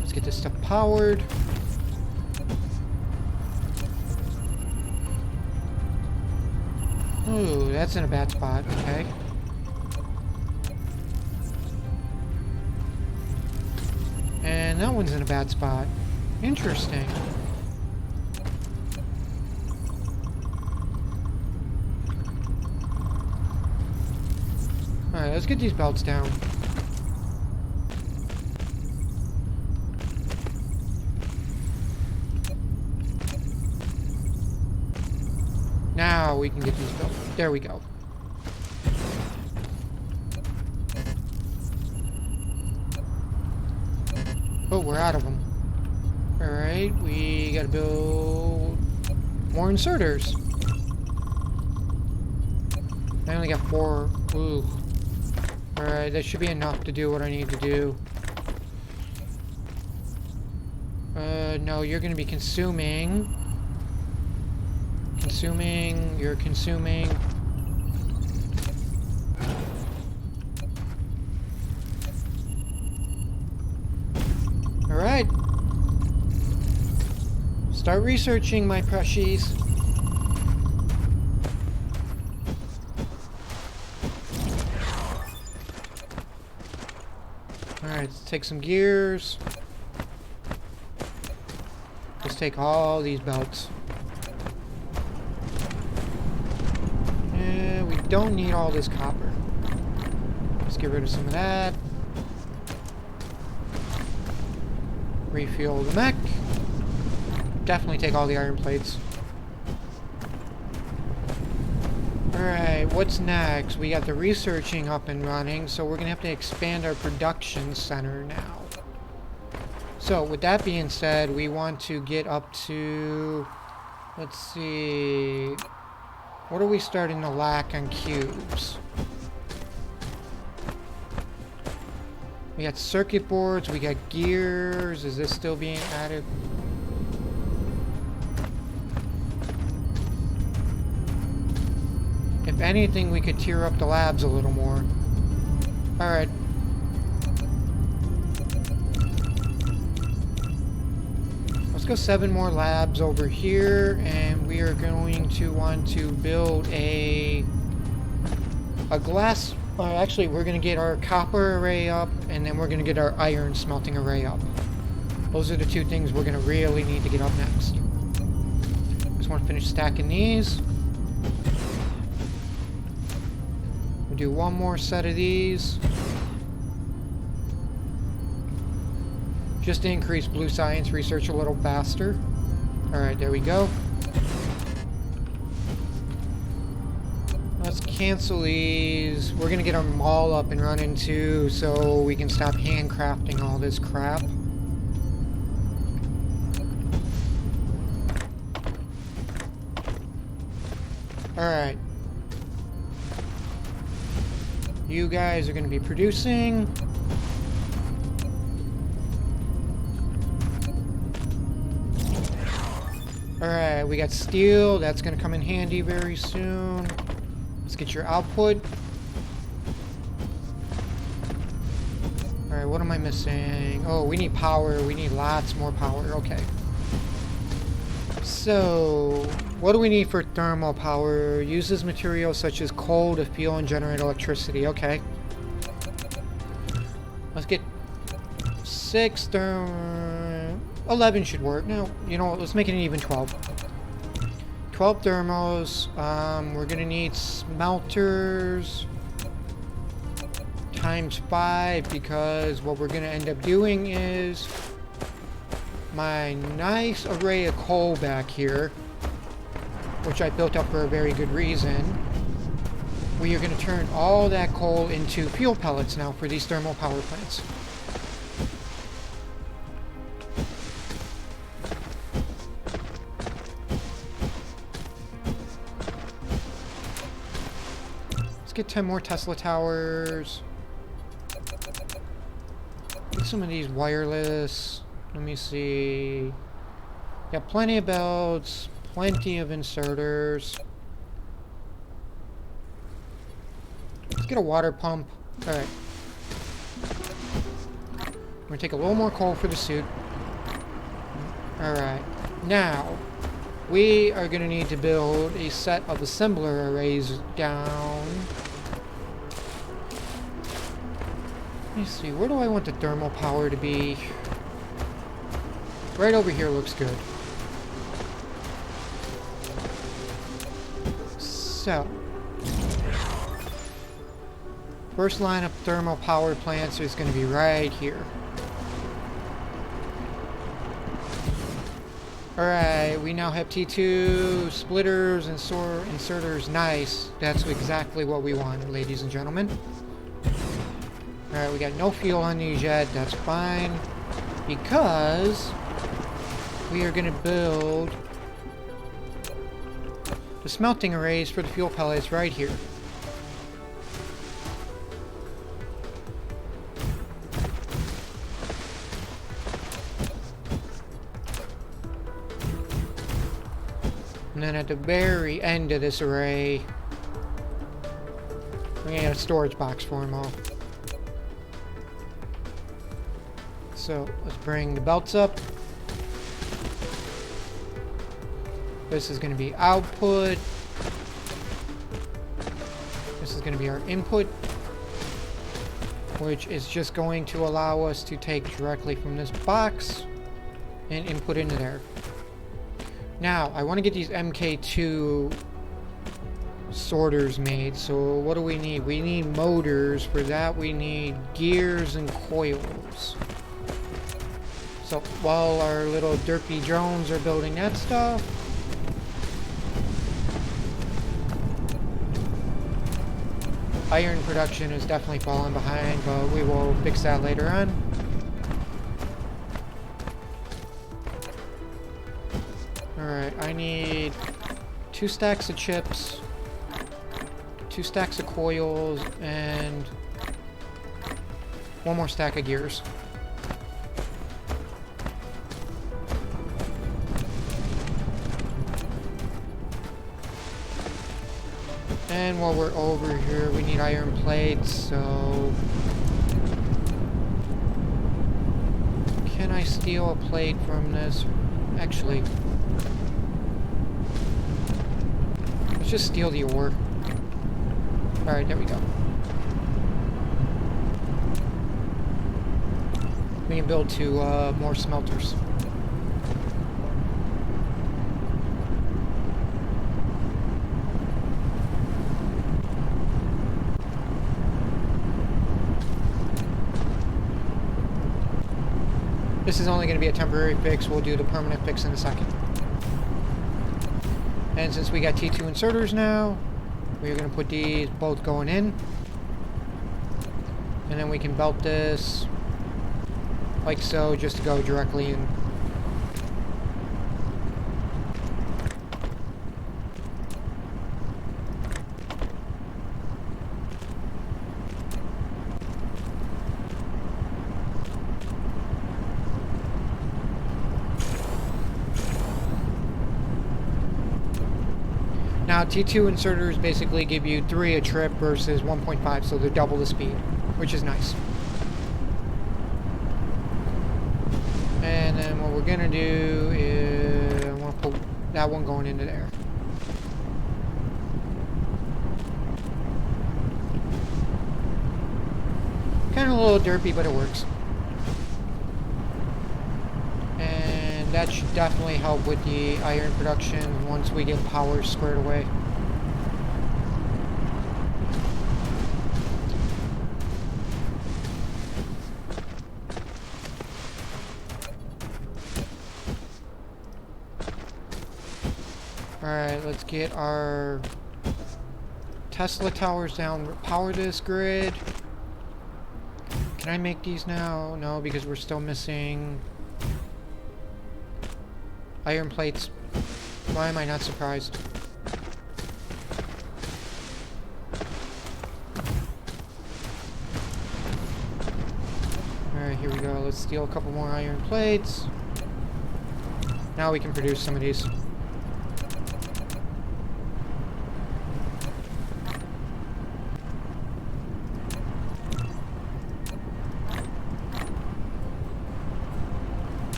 let's get this stuff powered. Ooh, that's in a bad spot, okay. And that one's in a bad spot. Interesting. Alright, let's get these belts down. Now we can get these built. There we go. Oh, we're out of them. Alright, we gotta build more inserters. I only got 4. Ooh. Alright, that should be enough to do what I need to do. No, you're gonna be consuming. You're consuming. Alright. Start researching, my precious. Alright, let's take some gears. Let's take all these belts. We don't need all this copper. Let's get rid of some of that. Refuel the mech. Definitely take all the iron plates. Alright, what's next? We got the researching up and running, so we're gonna have to expand our production center now. So, with that being said, we want to get up to... Let's see... What are we starting to lack on cubes? We got circuit boards, we got gears. Is this still being added? If anything, we could tier up the labs a little more. Alright. Let's go 7 more labs over here, and we are going to want to build a glass. Actually, we're going to get our copper array up, and then we're going to get our iron smelting array up. Those are the 2 things we're going to really need to get up next. Just want to finish stacking these. We'll do 1 more set of these. Just to increase blue science research a little faster. Alright, there we go. Let's cancel these. We're gonna get them all up and running too, so we can stop handcrafting all this crap. Alright. You guys are gonna be producing. Alright, we got steel. That's going to come in handy very soon. Let's get your output. Alright, what am I missing? Oh, we need power. We need lots more power. Okay. So, what do we need for thermal power? Uses materials such as coal to fuel and generate electricity. Okay. Let's get 6 11 should work. No, you know what? Let's make it an even 12. 12 thermals. We're gonna need smelters times 5 because what we're gonna end up doing is my nice array of coal back here, which I built up for a very good reason. We are going to turn all that coal into fuel pellets now for these thermal power plants. Let's get 10 more Tesla towers. Get some of these wireless. Let me see. Got plenty of belts, plenty of inserters. Let's get a water pump. Alright. We're gonna take a little more coal for the suit. Alright. Now, we are gonna need to build a set of assembler arrays down. Let me see, where do I want the thermal power to be? Right over here looks good. So, first line of thermal power plants is going to be right here. Alright, we now have T2 splitters and inserters. Nice. That's exactly what we wanted, ladies and gentlemen. Alright, we got no fuel on these yet. That's fine. Because we are going to build the smelting arrays for the fuel pellets right here. And then at the very end of this array, we need a storage box for them all. So let's bring the belts up. This is going to be output. This is going to be our input, which is just going to allow us to take directly from this box and input into there. Now, I want to get these MK2 sorters made. So what do we need? We need motors. For that, we need gears and coils. So while our little derpy drones are building that stuff, iron production is definitely falling behind, but we will fix that later on. Alright, I need 2 stacks of chips, 2 stacks of coils, and 1 more stack of gears. And while we're over here, we need iron plates, so can I steal a plate from this? Actually, let's just steal the ore. Alright, there we go. We can build 2 more smelters. This is only going to be a temporary fix. We'll do the permanent fix in a second. And since we got T2 inserters now, we're going to put these both going in. And then we can belt this like so, just to go directly in. Now Now, T2 inserters basically give you 3 a trip versus 1.5, so they're double the speed, which is nice. And then what we're gonna do is I want to put that one going into there. Kind of a little derpy, but it works. And that should definitely help with the iron production once we get power squared away. Alright, let's get our Tesla towers down. Power this grid. Can I make these now? No, because we're still missing iron plates. Why am I not surprised? Alright, here we go. Let's steal a couple more iron plates. Now we can produce some of these.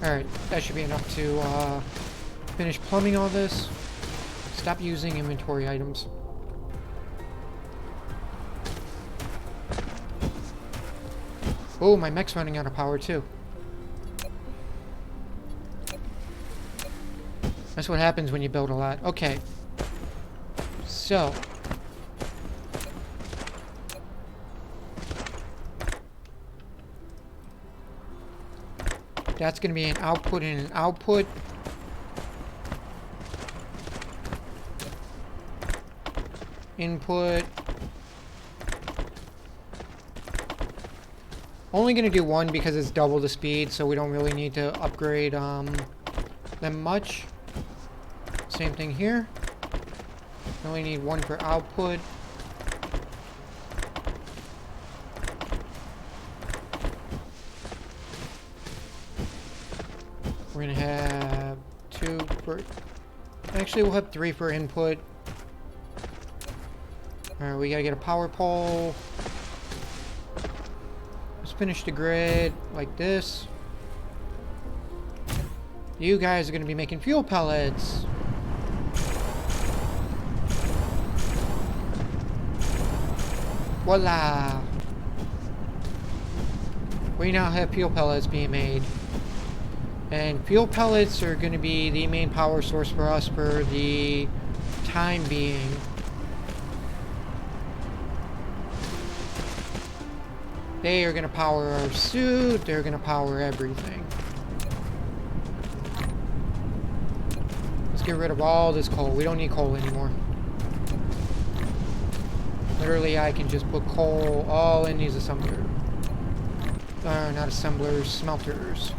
Alright, that should be enough to finish plumbing all this. Stop using inventory items. Oh, my mech's running out of power too. That's what happens when you build a lot. Okay. So. That's going to be an output and an output. Input. Only going to do one because it's double the speed, so we don't really need to upgrade them much. Same thing here. Only need one for output. We're gonna have 2 for... Actually, we'll have 3 for input. Alright, we gotta get a power pole. Let's finish the grid like this. You guys are gonna be making fuel pellets. Voila! We now have fuel pellets being made. And fuel pellets are going to be the main power source for us for the time being. They are going to power our suit. They're going to power everything. Let's get rid of all this coal. We don't need coal anymore. Literally, I can just put coal all in these assemblers. Not assemblers, smelters.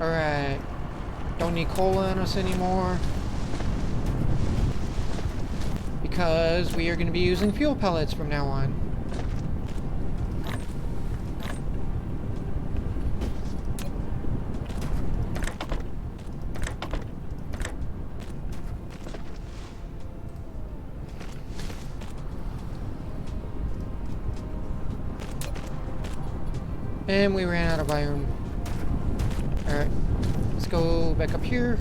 Alright. Don't need coal on us anymore. Because we are going to be using fuel pellets from now on. And we ran out of iron. Alright, let's go back up here.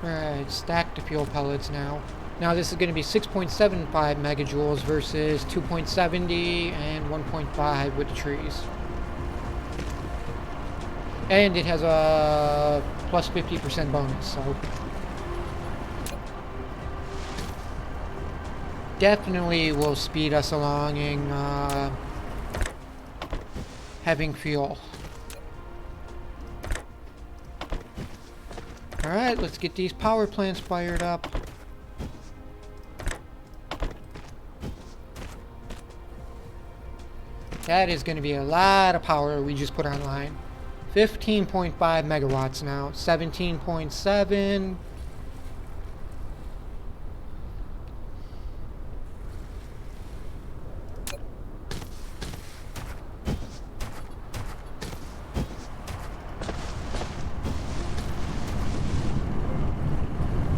Alright, stack the fuel pellets now. Now this is going to be 6.75 megajoules versus 2.70 and 1.5 with the trees. And it has a plus 50% bonus, so definitely will speed us along in having fuel. Alright, let's get these power plants fired up. That is going to be a lot of power we just put online. 15.5 megawatts now. 17.7.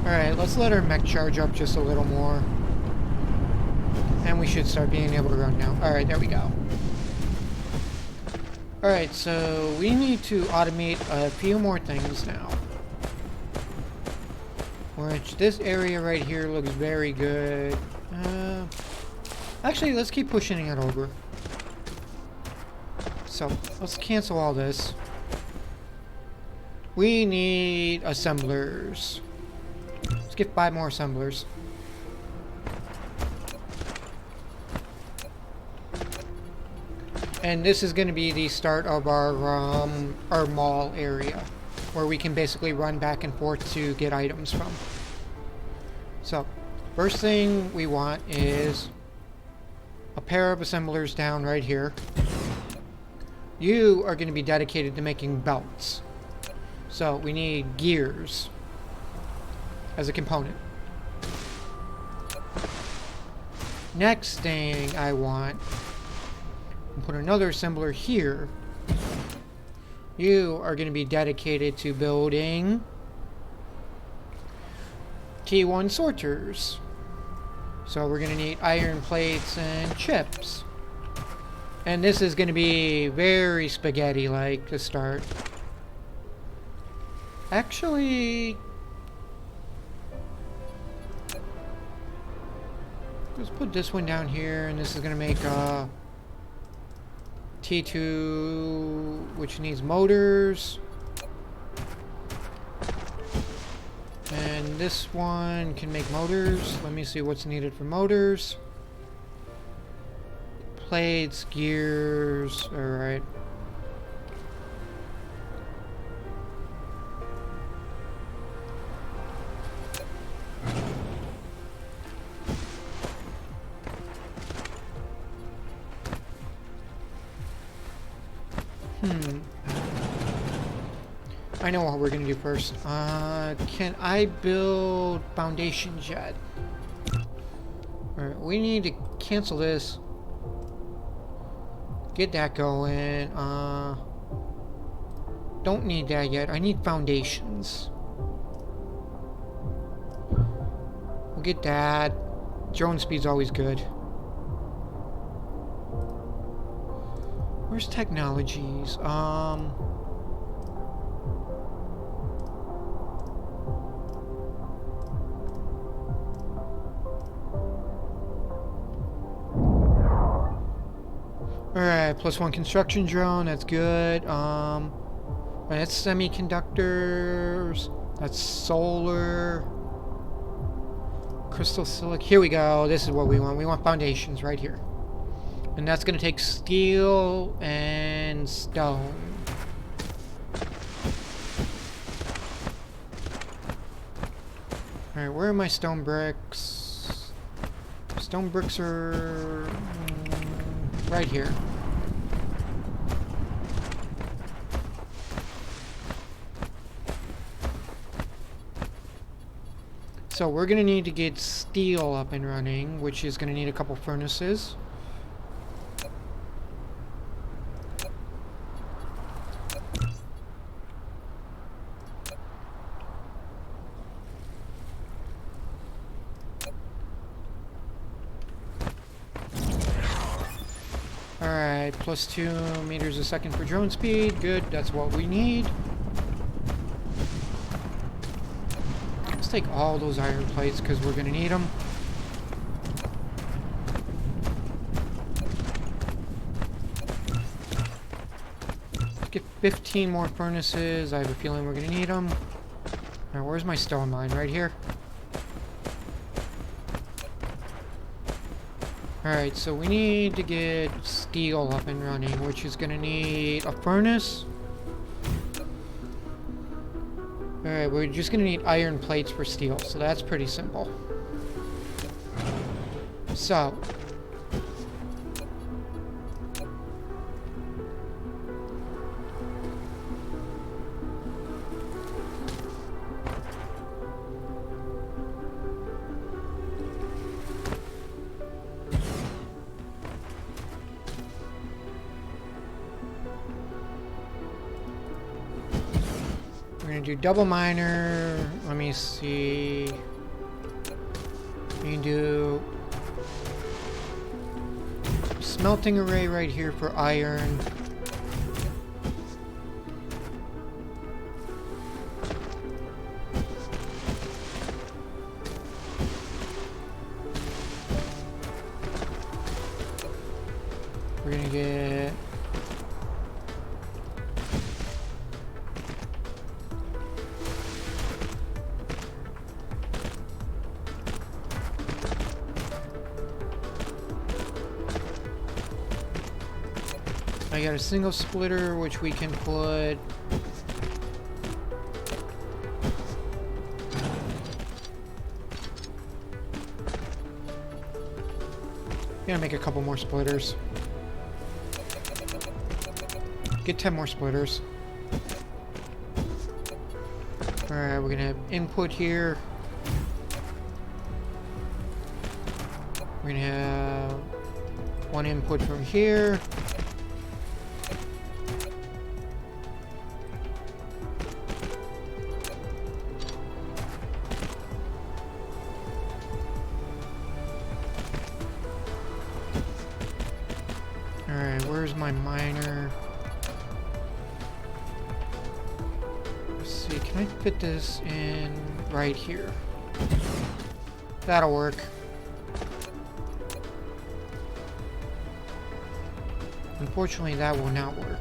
Alright, let's let our mech charge up just a little more. And we should start being able to run now. Alright, there we go. Alright, so we need to automate a few more things now. Which, this area right here looks very good. Actually, let's keep pushing it over. So, let's cancel all this. We need assemblers. Let's get 5 more assemblers. And this is going to be the start of our mall area, where we can basically run back and forth to get items from. So, first thing we want is a pair of assemblers down right here. You are going to be dedicated to making belts. So, we need gears as a component. Next thing I want, put another assembler here. You are going to be dedicated to building T1 sorters. So we're going to need iron plates and chips. And this is going to be very spaghetti-like to start. Actually, let's put this one down here, and this is going to make T2, which needs motors. And this one can make motors. Let me see what's needed for motors. Plates, gears, alright. I know what we're gonna do first. Can I build foundations yet? Alright, we need to cancel this. Get that going. Don't need that yet. I need foundations. We'll get that. Drone speed's always good. Where's technologies? Alright, +1 construction drone, that's good. That's semiconductors. That's solar. Crystal silica. Here we go. This is what we want. We want foundations right here. And that's going to take steel and stone. Alright, where are my stone bricks? Stone bricks are right here. So we're going to need to get steel up and running, which is going to need a couple furnaces. Alright, +2 meters a second for drone speed. Good, that's what we need. Let's take all those iron plates because we're going to need them. Let's get 15 more furnaces. I have a feeling we're gonna need them. Now, where's my stone mine? Right here. Alright, so we need to get steel up and running, which is gonna need a furnace. Alright, we're just gonna need iron plates for steel, so that's pretty simple. So. We're gonna do double miner. Let me see. We can do smelting array right here for iron. We're gonna get I got a single splitter, which we can put. Gonna make a couple more splitters. Get 10 more splitters. Alright, we're gonna have input here. We're gonna have one input from here. Alright, where's my miner? Let's see, can I fit this in right here? That'll work. Unfortunately, that will not work.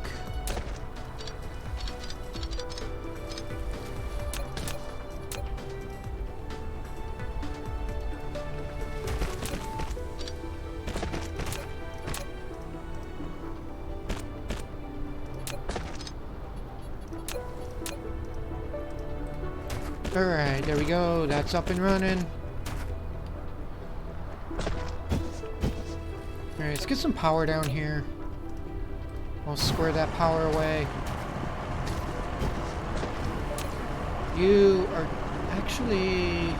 Alright, there we go. That's up and running. Alright, let's get some power down here. I'll square that power away. You are actually...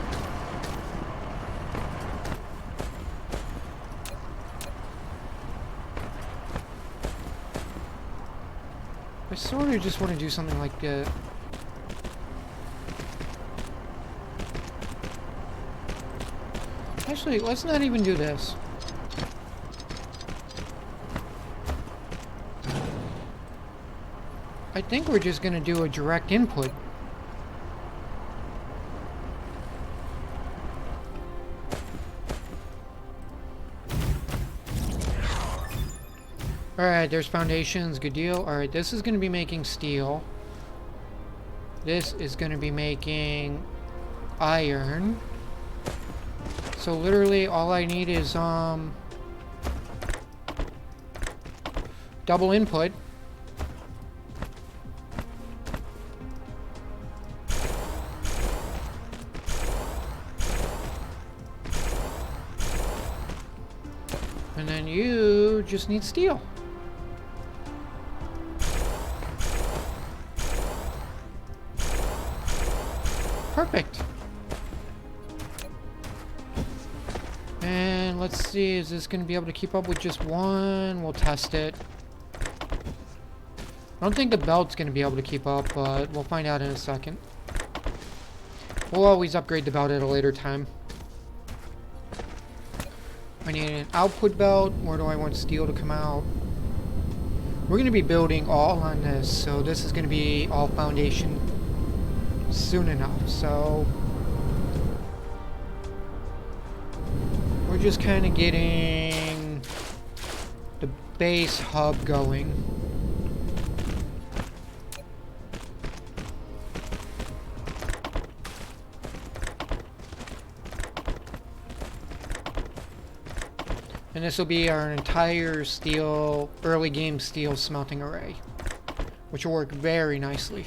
I sort of just want to do something like that. Actually, let's not even do this. I think we're just going to do a direct input. Alright, there's foundations. Good deal. Alright, this is going to be making steel. This is going to be making iron. So literally all I need is double input. And then you just need steel. Perfect. And let's see, is this going to be able to keep up with just one? We'll test it. I don't think the belt's going to be able to keep up, but we'll find out in a second. We'll always upgrade the belt at a later time. I need an output belt. Where do I want steel to come out? We're going to be building all on this, so this is going to be all foundation soon enough, so we're just kind of getting the base hub going. And this will be our entire steel, early game steel smelting array, which will work very nicely.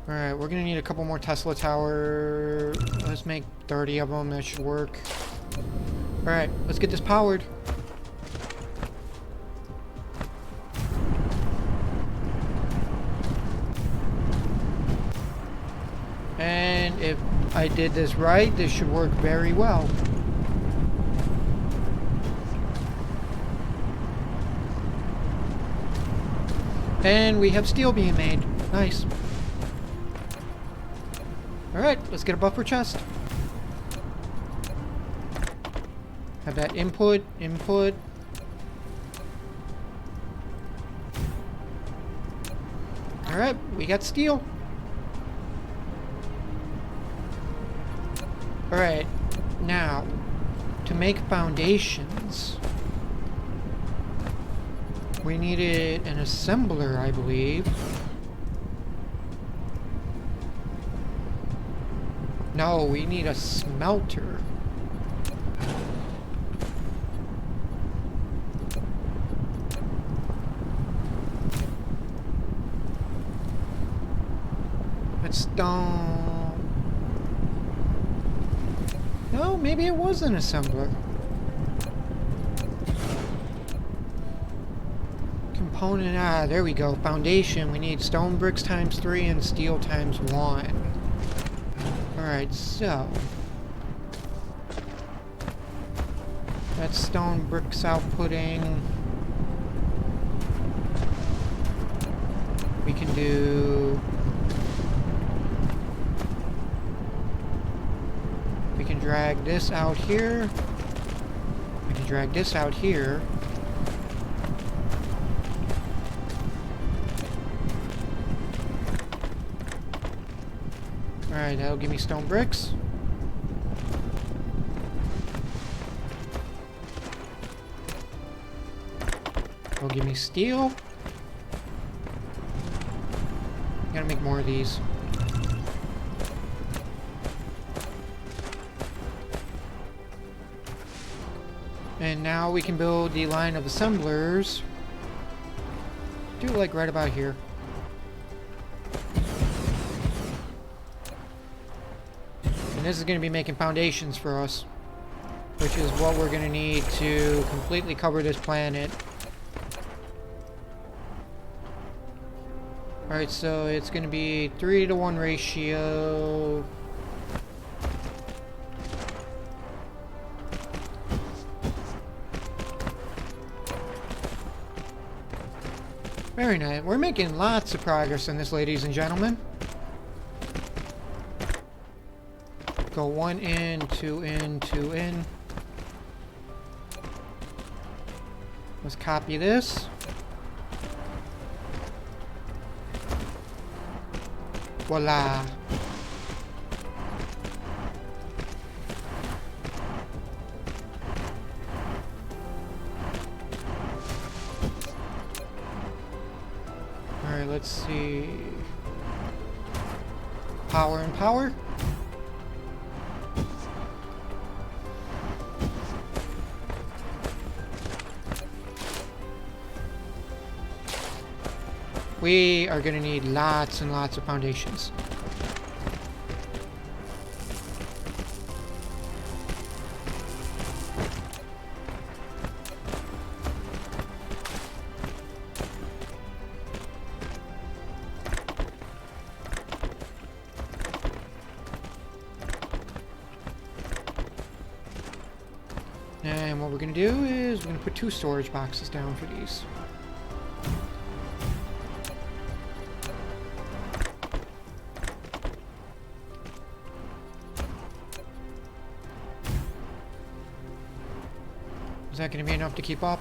Alright, we're gonna need a couple more Tesla tower. Let's make 30 of them, that should work. Alright, let's get this powered. And if I did this right, this should work very well. And we have steel being made. Nice. Alright, let's get a buffer chest. Have that input. Alright, we got steel. Alright, now, to make foundations, we needed an assembler, I believe. No, we need a smelter. That's stone. No, maybe it was an assembler. Component, there we go. Foundation, we need stone bricks times 3 and steel times 1. Alright, so that's stone bricks outputting. We can do... we can drag this out here. We can drag this out here. Alright, that'll give me stone bricks. That'll give me steel. Gotta make more of these. And now we can build the line of assemblers. Do it like right about here. And this is going to be making foundations for us, which is what we're going to need to completely cover this planet. Alright, so it's going to be 3-to-1 ratio. Very nice. We're making lots of progress in this, ladies and gentlemen. Go 1 in, 2 in, 2 in. Let's copy this. Voila. Alright, let's see. Power and power. We are going to need lots and lots of foundations. And what we're going to do is we're going to put 2 storage boxes down for these. Is that going to be enough to keep up?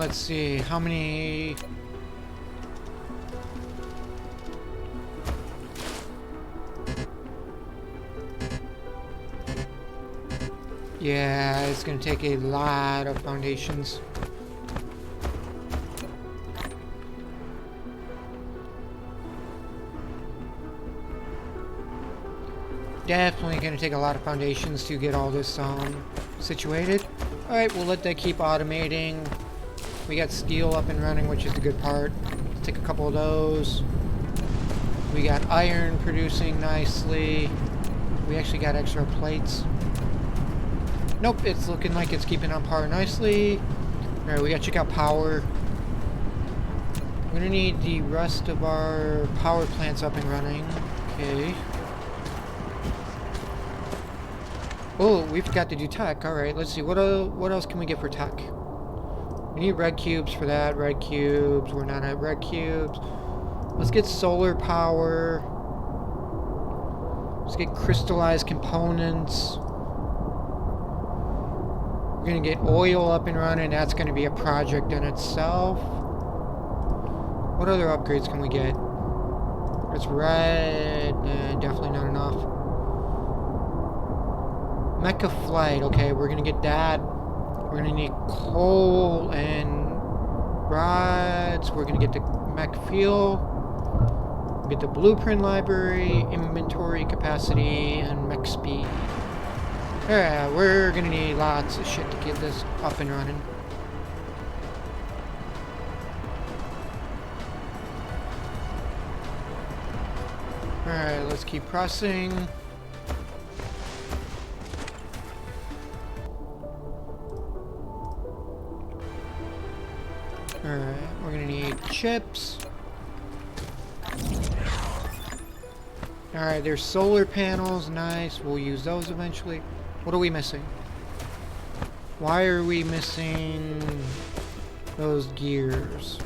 let's see, how many... Yeah, it's gonna take a lot of foundations. Definitely gonna take a lot of foundations to get all this situated. Alright, we'll let that keep automating. We got steel up and running, which is the good part. Let's take a couple of those. We got iron producing nicely. We actually got extra plates. Nope, it's looking like it's keeping on par nicely. Alright, we gotta check out power. We're gonna need the rest of our power plants up and running. Okay. Oh, we forgot to do tech. Alright, let's see. What else can we get for tech? We need red cubes for that. Red cubes. We're not at red cubes. Let's get solar power. Let's get crystallized components. We're going to get oil up and running. That's going to be a project in itself. What other upgrades can we get? It's red. Definitely not enough. Mecha flight. Okay, we're going to get that. We're going to need coal and rods. We're going to get the mech fuel. Get the blueprint library, inventory capacity, and mech speed. Yeah, we're gonna need lots of shit to get this up and running. Alright, let's keep pressing. Alright, we're gonna need chips. Alright, there's solar panels, nice. We'll use those eventually. What are we missing? Why are we missing those gears?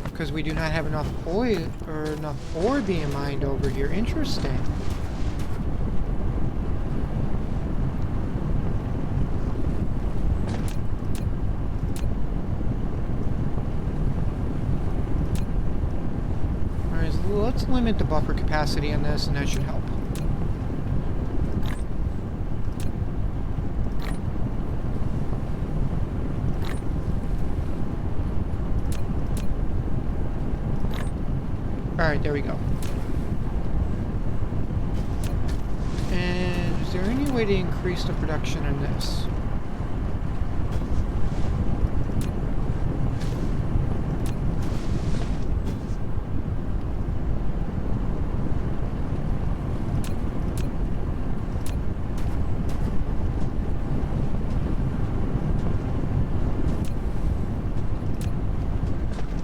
Because we do not have enough oil or enough ore being mined over here. Interesting. Alright, let's limit the buffer capacity on this, and that should help. Alright, there we go. And is there any way to increase the production in this?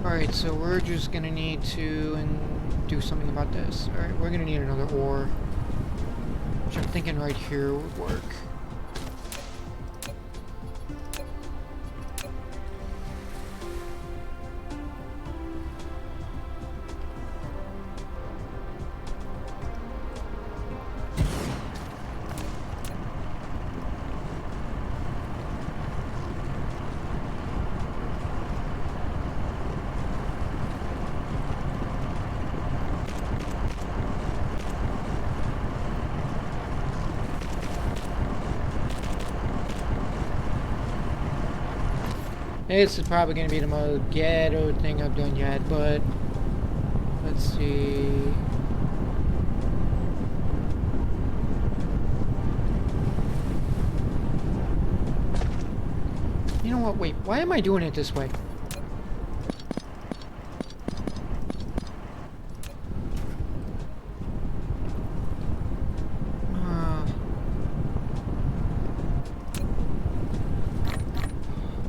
Alright, so we're just gonna need to do something about this. Alright, we're gonna need another ore, which I'm thinking right here would work. This is probably going to be the most ghetto thing I've done yet, but let's see. You know what? Wait, why am I doing it this way?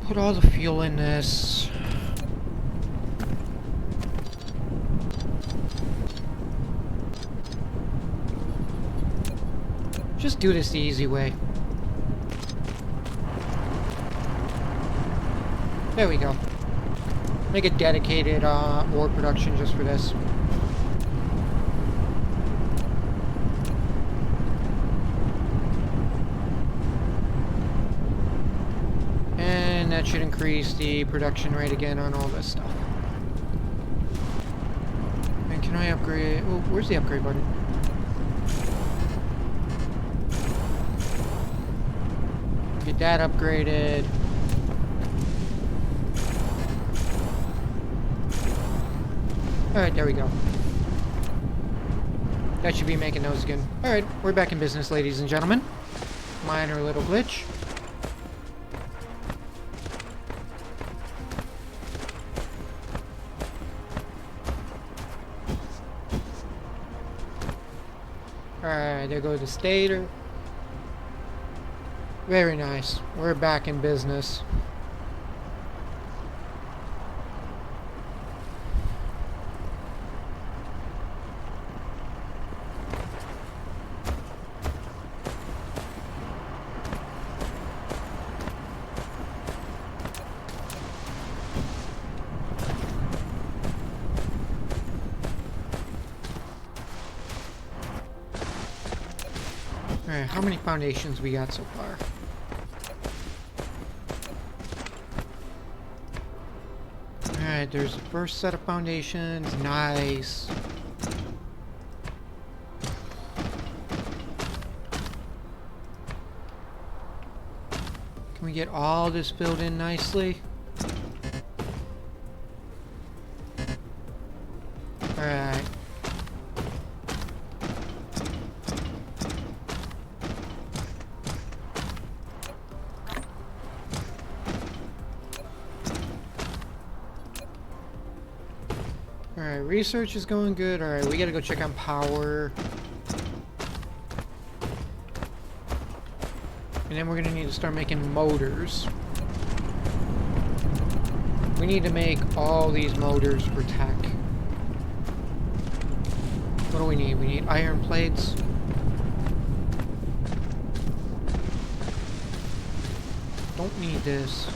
Put all the fuel in this. Just do this the easy way. There we go. Make a dedicated ore production just for this. that should increase the production rate again on all this stuff. And can I upgrade? Oh, where's the upgrade button? Get that upgraded. Alright, there we go. That should be making those again. Alright, we're back in business, ladies and gentlemen. Minor little glitch. Alright, there goes the stator. Very nice. We're back in business. Alright, how many foundations we got so far? Alright, there's the first set of foundations. Nice. Can we get all this filled in nicely? Alright. Alright, research is going good. Alright, we gotta go check on power. And then we're gonna need to start making motors. We need to make all these motors for tech. What do we need? We need iron plates. Don't need this.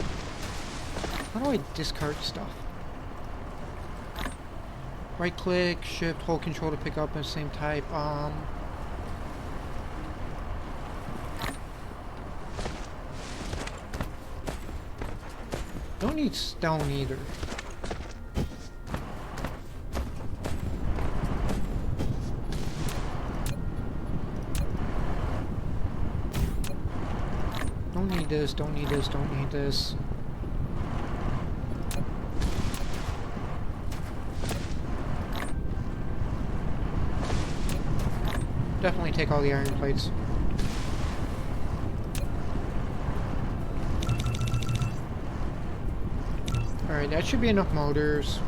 How do I discard stuff? Right click, shift, hold control to pick up the same type. Don't need stone either. Don't need this, don't need this, don't need this. Definitely take all the iron plates. Alright, that should be enough motors.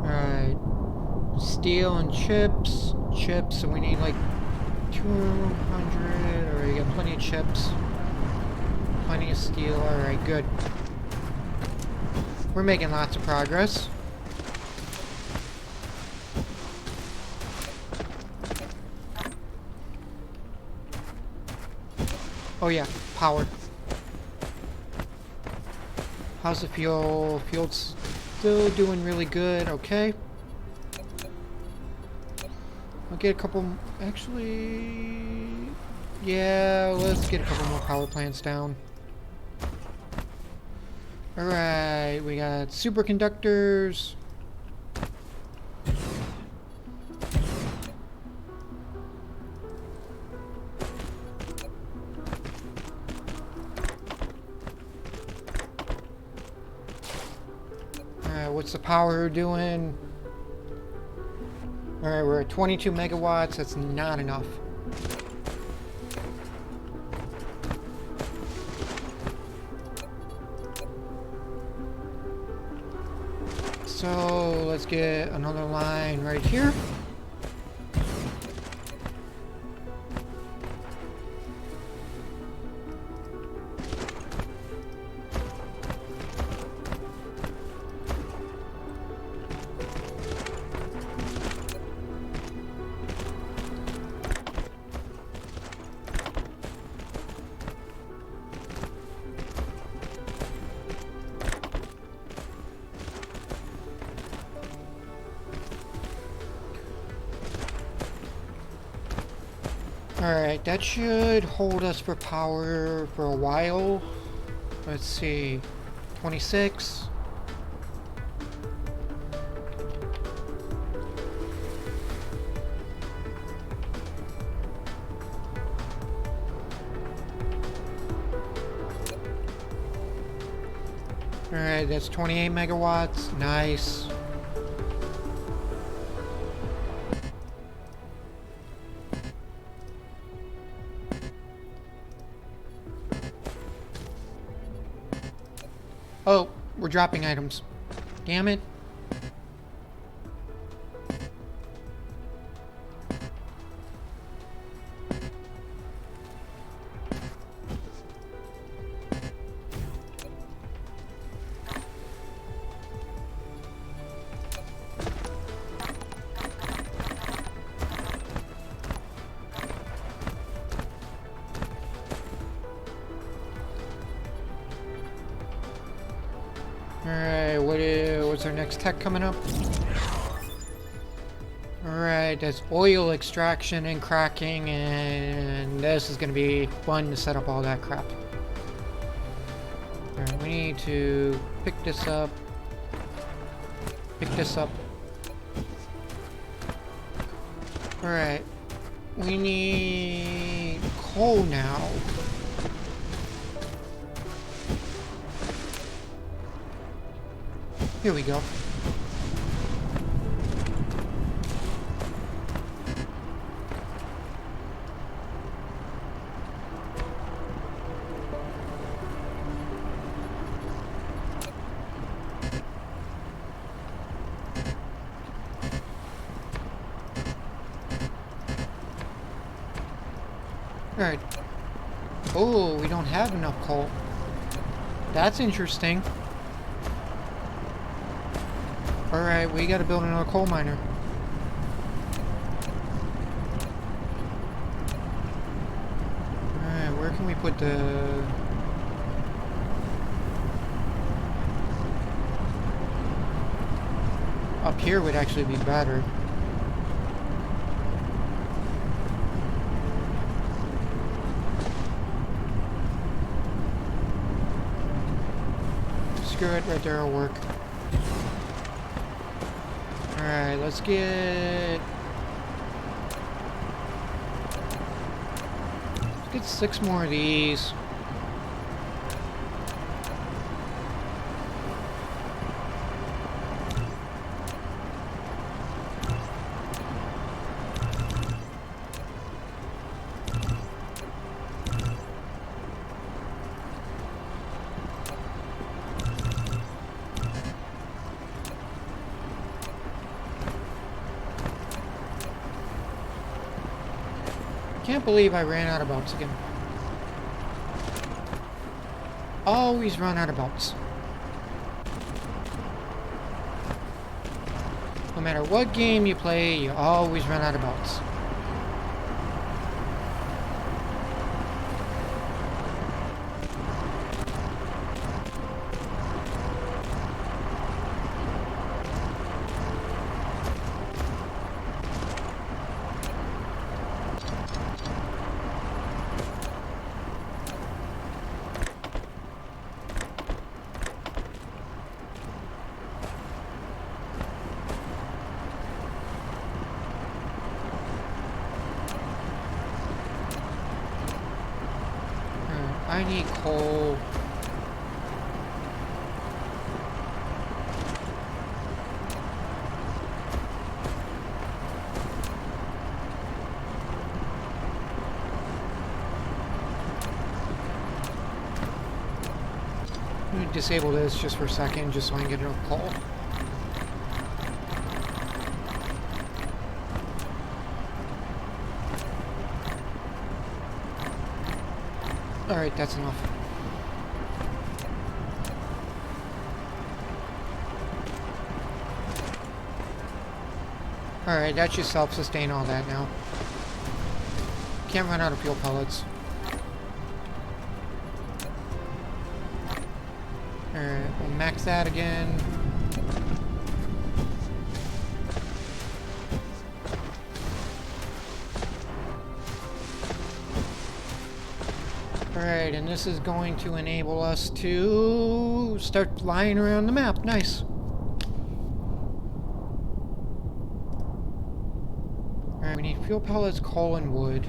Alright. Steel and chips. Chips, so we need like 200. Alright, you got plenty of chips. Plenty of steel. Alright, good. We're making lots of progress. Oh yeah, power. How's the fuel? Fuel's still doing really good, okay. I'll get a couple, actually, yeah, let's get a couple more power plants down. Alright, we got superconductors. Alright, what's the power doing? Alright, we're at 22 megawatts. That's not enough. So let's get another line right here. Alright, that should hold us for power for a while. Let's see. 26. Alright, that's 28 megawatts. Nice. Oh, we're dropping items. Damn it. Alright, what's our next tech coming up? Alright, that's oil extraction and cracking, and this is going to be fun to set up all that crap. Alright, we need to pick this up. Pick this up. Alright, we need coal now. Here we go. Alright. Oh, we don't have enough coal. That's interesting. Alright, we gotta build another coal miner. Alright, where can we put the... Up here would actually be better. Screw it, right there will work. Alright, let's get 6 more of these. Can't believe I ran out of belts again. Always run out of belts. No matter what game you play, you always run out of belts. I need coal. I'm gonna disable this just for a second, just so I can get enough coal. Alright, that's enough. Alright, that should self-sustain all that now. Can't run out of fuel pellets. Alright, we'll max that again. Alright, and this is going to enable us to start flying around the map. Nice. Alright, we need fuel pellets, coal, and wood.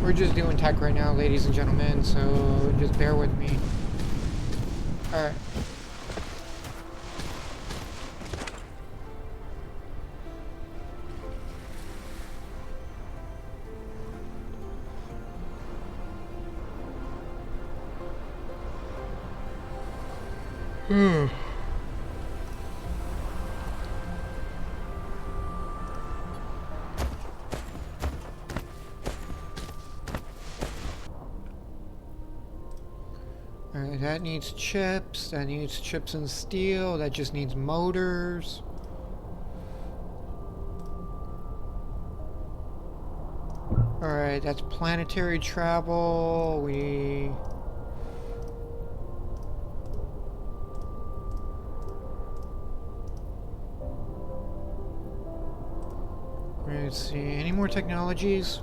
We're just doing tech right now, ladies and gentlemen, so just bear with me. Alright. Alright, that needs chips and steel, that just needs motors. Alright, that's planetary travel, Let's see, any more technologies?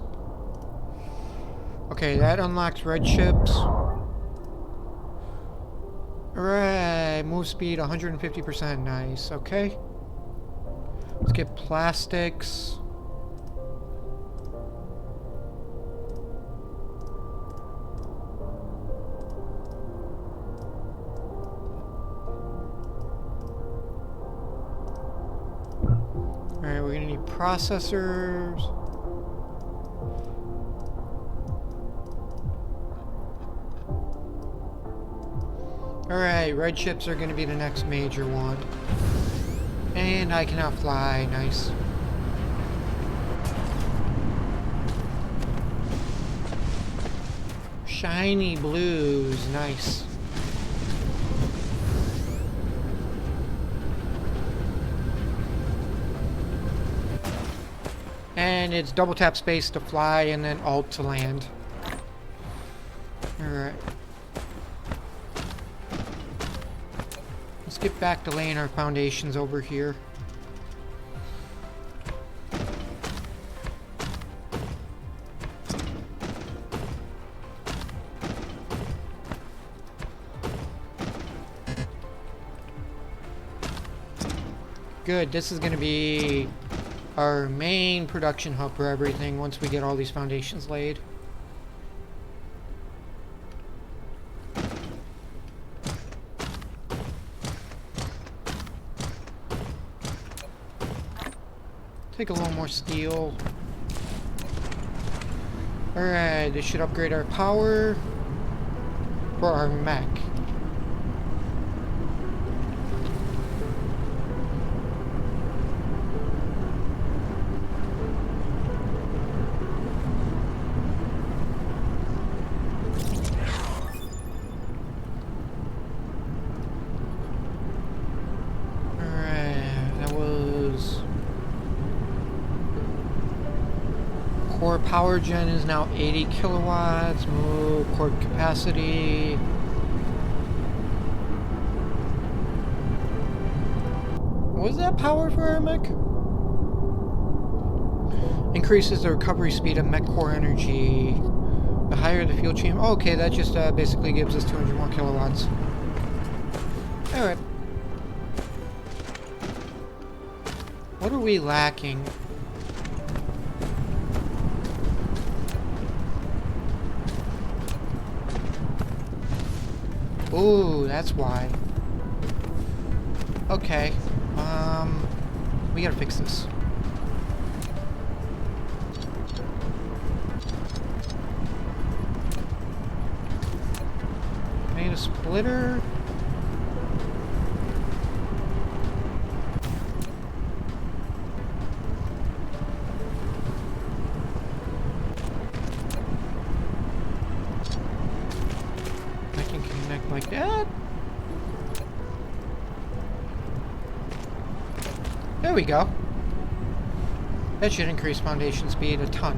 Okay, that unlocks red chips. Alright, move speed 150%, nice, okay. Let's get plastics. Alright, we're gonna need processors. Alright, red chips are gonna be the next major one. And I cannot fly, nice. Shiny blues, nice. And it's double tap space to fly and then alt to land. Alright. Let's get back to laying our foundations over here. Good, this is going to be our main production hub for everything once we get all these foundations laid. Take a little more steel. Alright, this should upgrade our power for our mech. Core power gen is now 80 kilowatts. Move core capacity. What was that power for our mech? Increases the recovery speed of mech core energy. The higher the fuel chamber. Oh, okay, that just basically gives us 200 more kilowatts. Alright. What are we lacking? Ooh, that's why. Okay. We gotta fix this. need a splitter. I can connect like that. There we go. That should increase foundation speed a ton.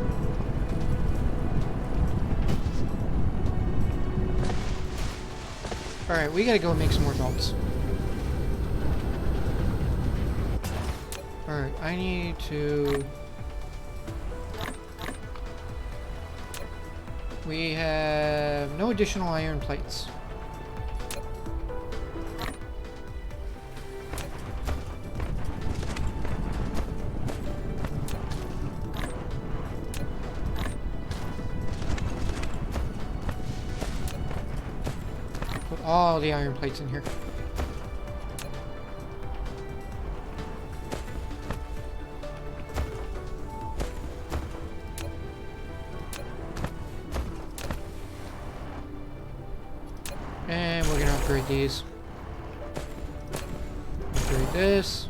Alright, we gotta go make some more bolts. Alright, I need to... We have no additional iron plates. Put all the iron plates in here. And we're gonna upgrade these. Upgrade this.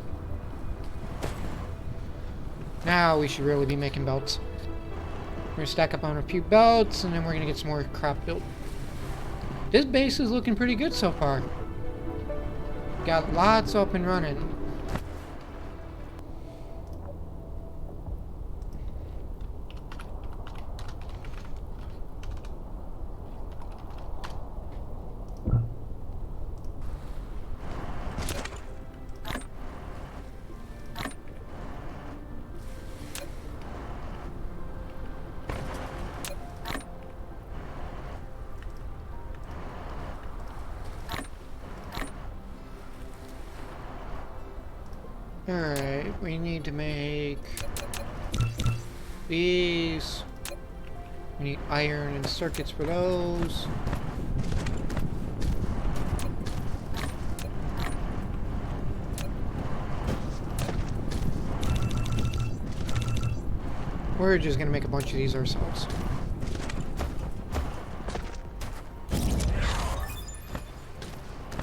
Now we should really be making belts. We're gonna stack up on a few belts, and then we're gonna get some more crap built. This base is looking pretty good so far. Got lots up and running. Alright, we need to make these. We need iron and circuits for those. We're just gonna make a bunch of these ourselves.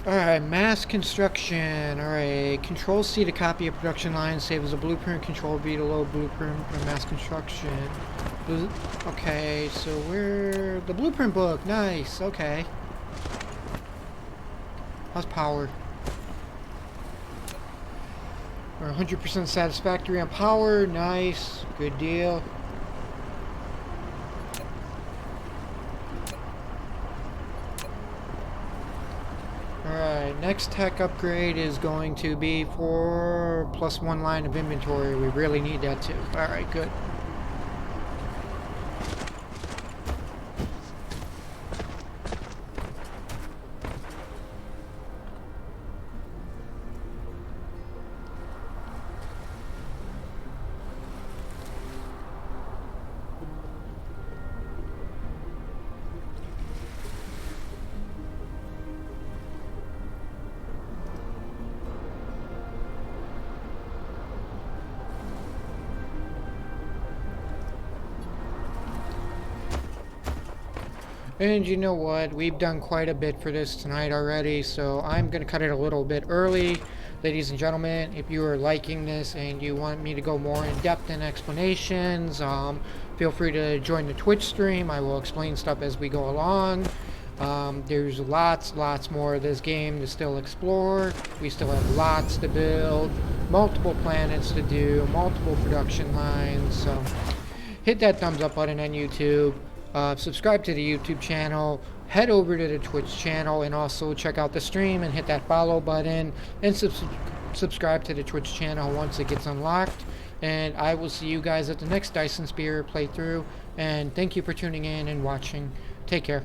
Alright, mass construction. Alright, Control C to copy a production line, save as a blueprint, Control V to load blueprint for mass construction. Okay, so we're... The blueprint book, nice, okay. How's power? We're 100% satisfactory on power, nice, good deal. Alright, next tech upgrade is going to be for +1 line of inventory. We really need that too. Alright, good. And you know what? We've done quite a bit for this tonight already, so I'm going to cut it a little bit early. Ladies and gentlemen, if you are liking this and you want me to go more in depth in explanations, feel free to join the Twitch stream. I will explain stuff as we go along. There's lots more of this game to still explore. We still have lots to build, multiple planets to do, multiple production lines, so hit that thumbs up button on YouTube. Subscribe to the YouTube channel, head over to the Twitch channel, and also check out the stream and hit that follow button and subscribe to the Twitch channel once it gets unlocked. And I will see you guys at the next Dyson Spear playthrough, and thank you for tuning in and watching. Take care.